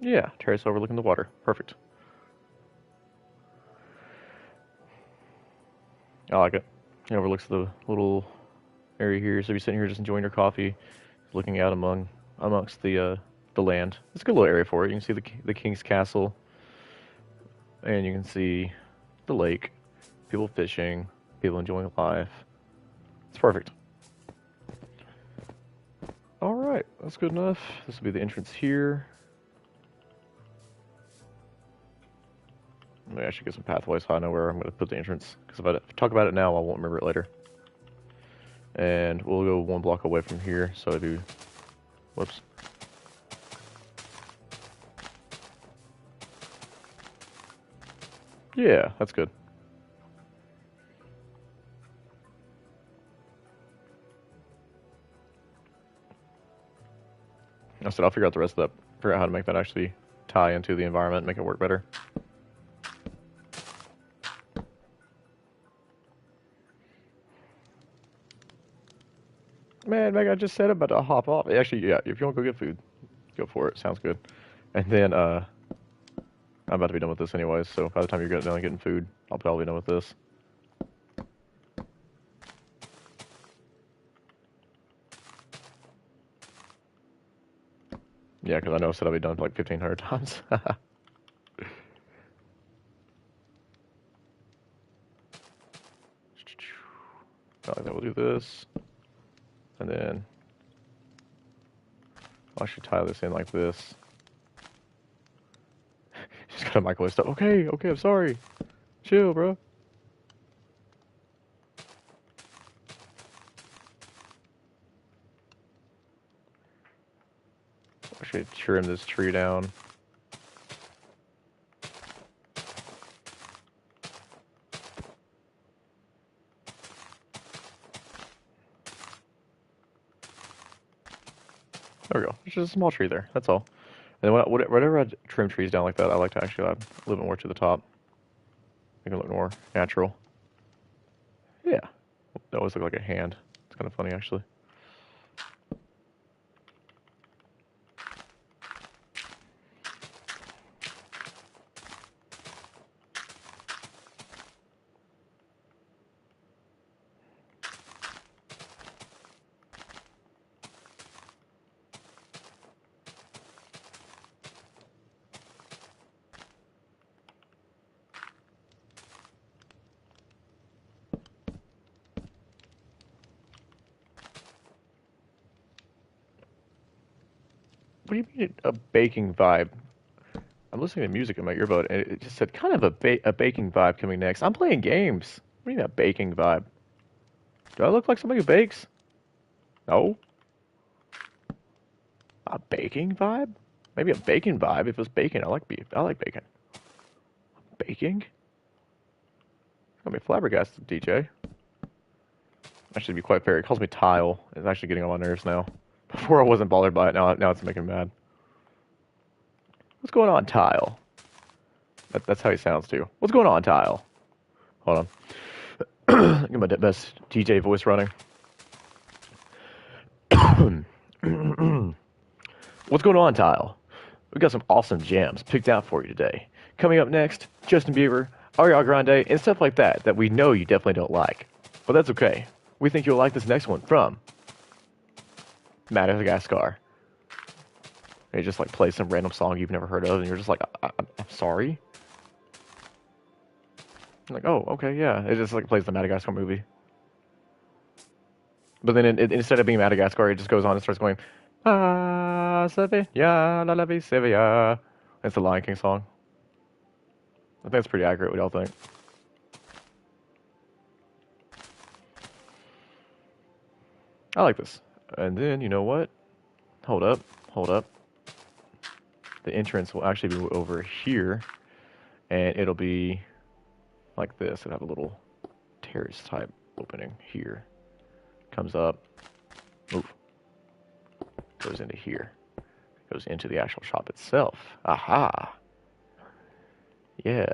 Yeah, terrace overlooking the water. Perfect. I like it. It overlooks the little area here, so if you're sitting here just enjoying your coffee, looking out amongst the land. It's a good little area for it. You can see the king's castle. and you can see the lake, people fishing, people enjoying life. It's perfect. Alright, that's good enough. This will be the entrance here. Maybe I should get some pathways so I know where I'm going to put the entrance. Because if I talk about it now, I won't remember it later. And we'll go 1 block away from here, so I do... Whoops. Yeah, that's good. I said I'll figure out the rest of that, figure out how to make that actually tie into the environment, make it work better. Man, Meg, I just said I'm about to hop off. Actually, yeah, if you want to go get food, go for it. Sounds good. And then, I'm about to be done with this anyways, so by the time you're done getting food, I'll probably be done with this. Yeah, because I know I said I'll be done like 1,500 times. Then we'll do this. And then I'll actually tie this in like this. Just gotta microwave stuff. Okay, I'm sorry. Chill, bro. I should trim this tree down. There we go. There's just a small tree there. That's all. And then whenever I trim trees down like that, I like to actually add a little bit more to the top. Make it look more natural. Yeah. They always look like a hand. It's kind of funny, actually. What do you mean a baking vibe? I'm listening to music in my earbud, and it just said kind of a baking vibe coming next. I'm playing games. What do you mean a baking vibe? Do I look like somebody who bakes? No. A baking vibe? Maybe a bacon vibe. If it's bacon, I like beef. I like bacon. Baking? I'm gonna be flabbergasted, DJ. Actually, to be quite fair, it calls me Tile. It's actually getting on my nerves now. Before I wasn't bothered by it. Now it's making me mad. What's going on, Tile? That's how he sounds too. What's going on, Tile? Hold on. Get my best DJ voice running. What's going on, Tile? We got some awesome jams picked out for you today. Coming up next, Justin Bieber, Ariana Grande, and stuff like that we know you definitely don't like. But that's okay. We think you'll like this next one from Madagascar. They just like play some random song you've never heard of, and you're just like, I'm sorry. I'm like, oh, okay, yeah. It just like plays the Madagascar movie. But then instead of being Madagascar, it just goes on and starts going, ah, Sevilla, la la vie Sevilla. It's the Lion King song. I think it's pretty accurate. What y'all think? I like this. And then, you know what? Hold up. The entrance will actually be over here, and it'll be like this. It'll have a little terrace type opening here. Comes up, move, goes into here, goes into the actual shop itself. Aha! Yeah.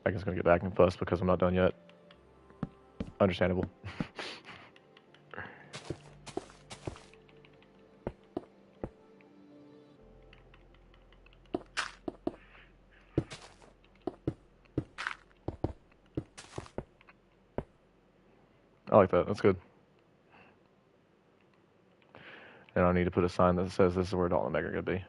I guess I'm gonna get back and fuss because I'm not done yet. Understandable. I like that. That's good. And I need to put a sign that says this is where Dalton and Meg are going to be.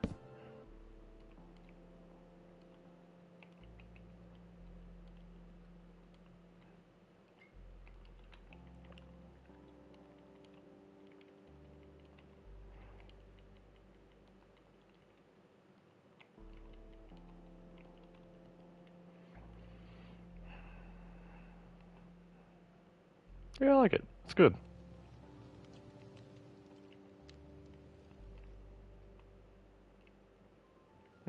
Yeah, I like it. It's good.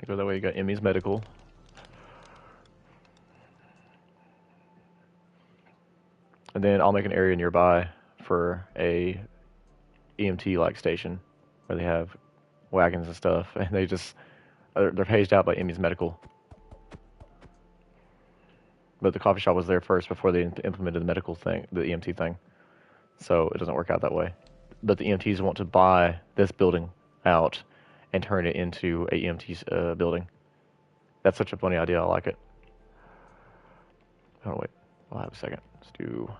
You go that way, you got Emmy's medical. And then I'll make an area nearby for a EMT-like station where they have wagons and stuff, and they're paged out by Emmy's medical. But the coffee shop was there first before they implemented the medical thing, the EMT thing. So it doesn't work out that way. But the EMTs want to buy this building out and turn it into a EMT building. That's such a funny idea. I like it. Oh wait, I'll have a second. Let's do.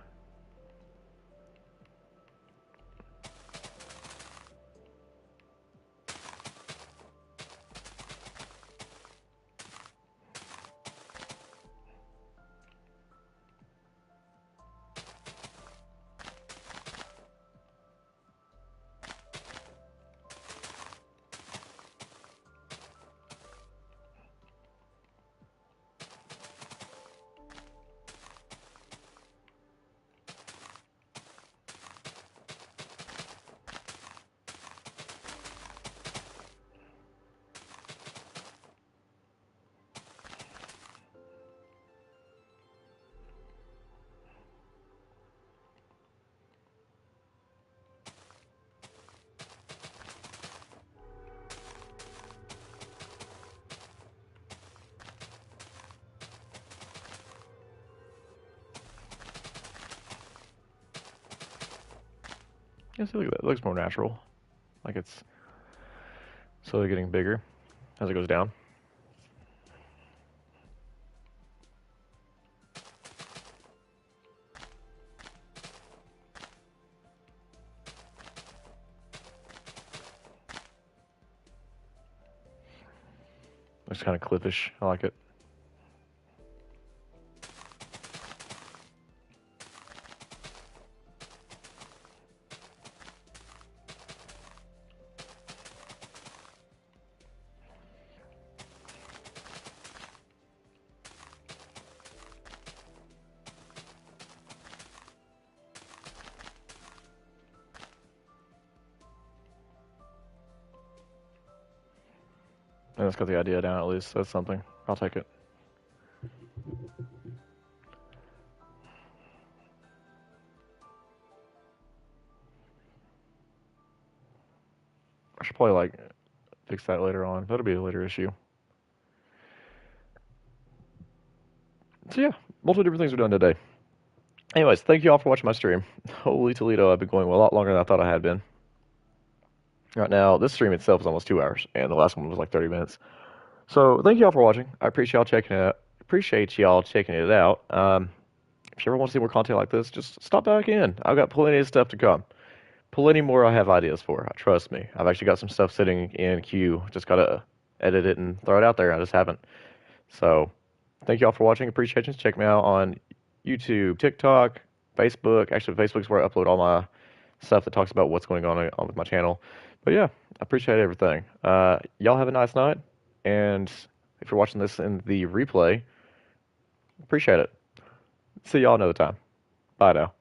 Yeah, see, look at that. It looks more natural. Like it's slowly getting bigger as it goes down. Looks kind of cliffish. I like it. And it's got the idea down at least. That's something. I'll take it. I should probably like fix that later on. That'll be a later issue. So yeah, multiple different things are done today. Anyways, thank you all for watching my stream. Holy Toledo, I've been going a lot longer than I thought I had been. Right now, this stream itself is almost 2 hours, and the last one was like 30 minutes. So thank you all for watching. I appreciate y'all checking it out. If you ever want to see more content like this, just stop back in. I've got plenty of stuff to come. Plenty more I have ideas for. Trust me. I've actually got some stuff sitting in queue. Just gotta edit it and throw it out there. I just haven't. So thank you all for watching. Appreciate you. Check me out on YouTube, TikTok, Facebook. Actually, Facebook's where I upload all my stuff that talks about what's going on with my channel. But yeah, I appreciate everything. Y'all have a nice night. And if you're watching this in the replay, appreciate it. See y'all another time. Bye now.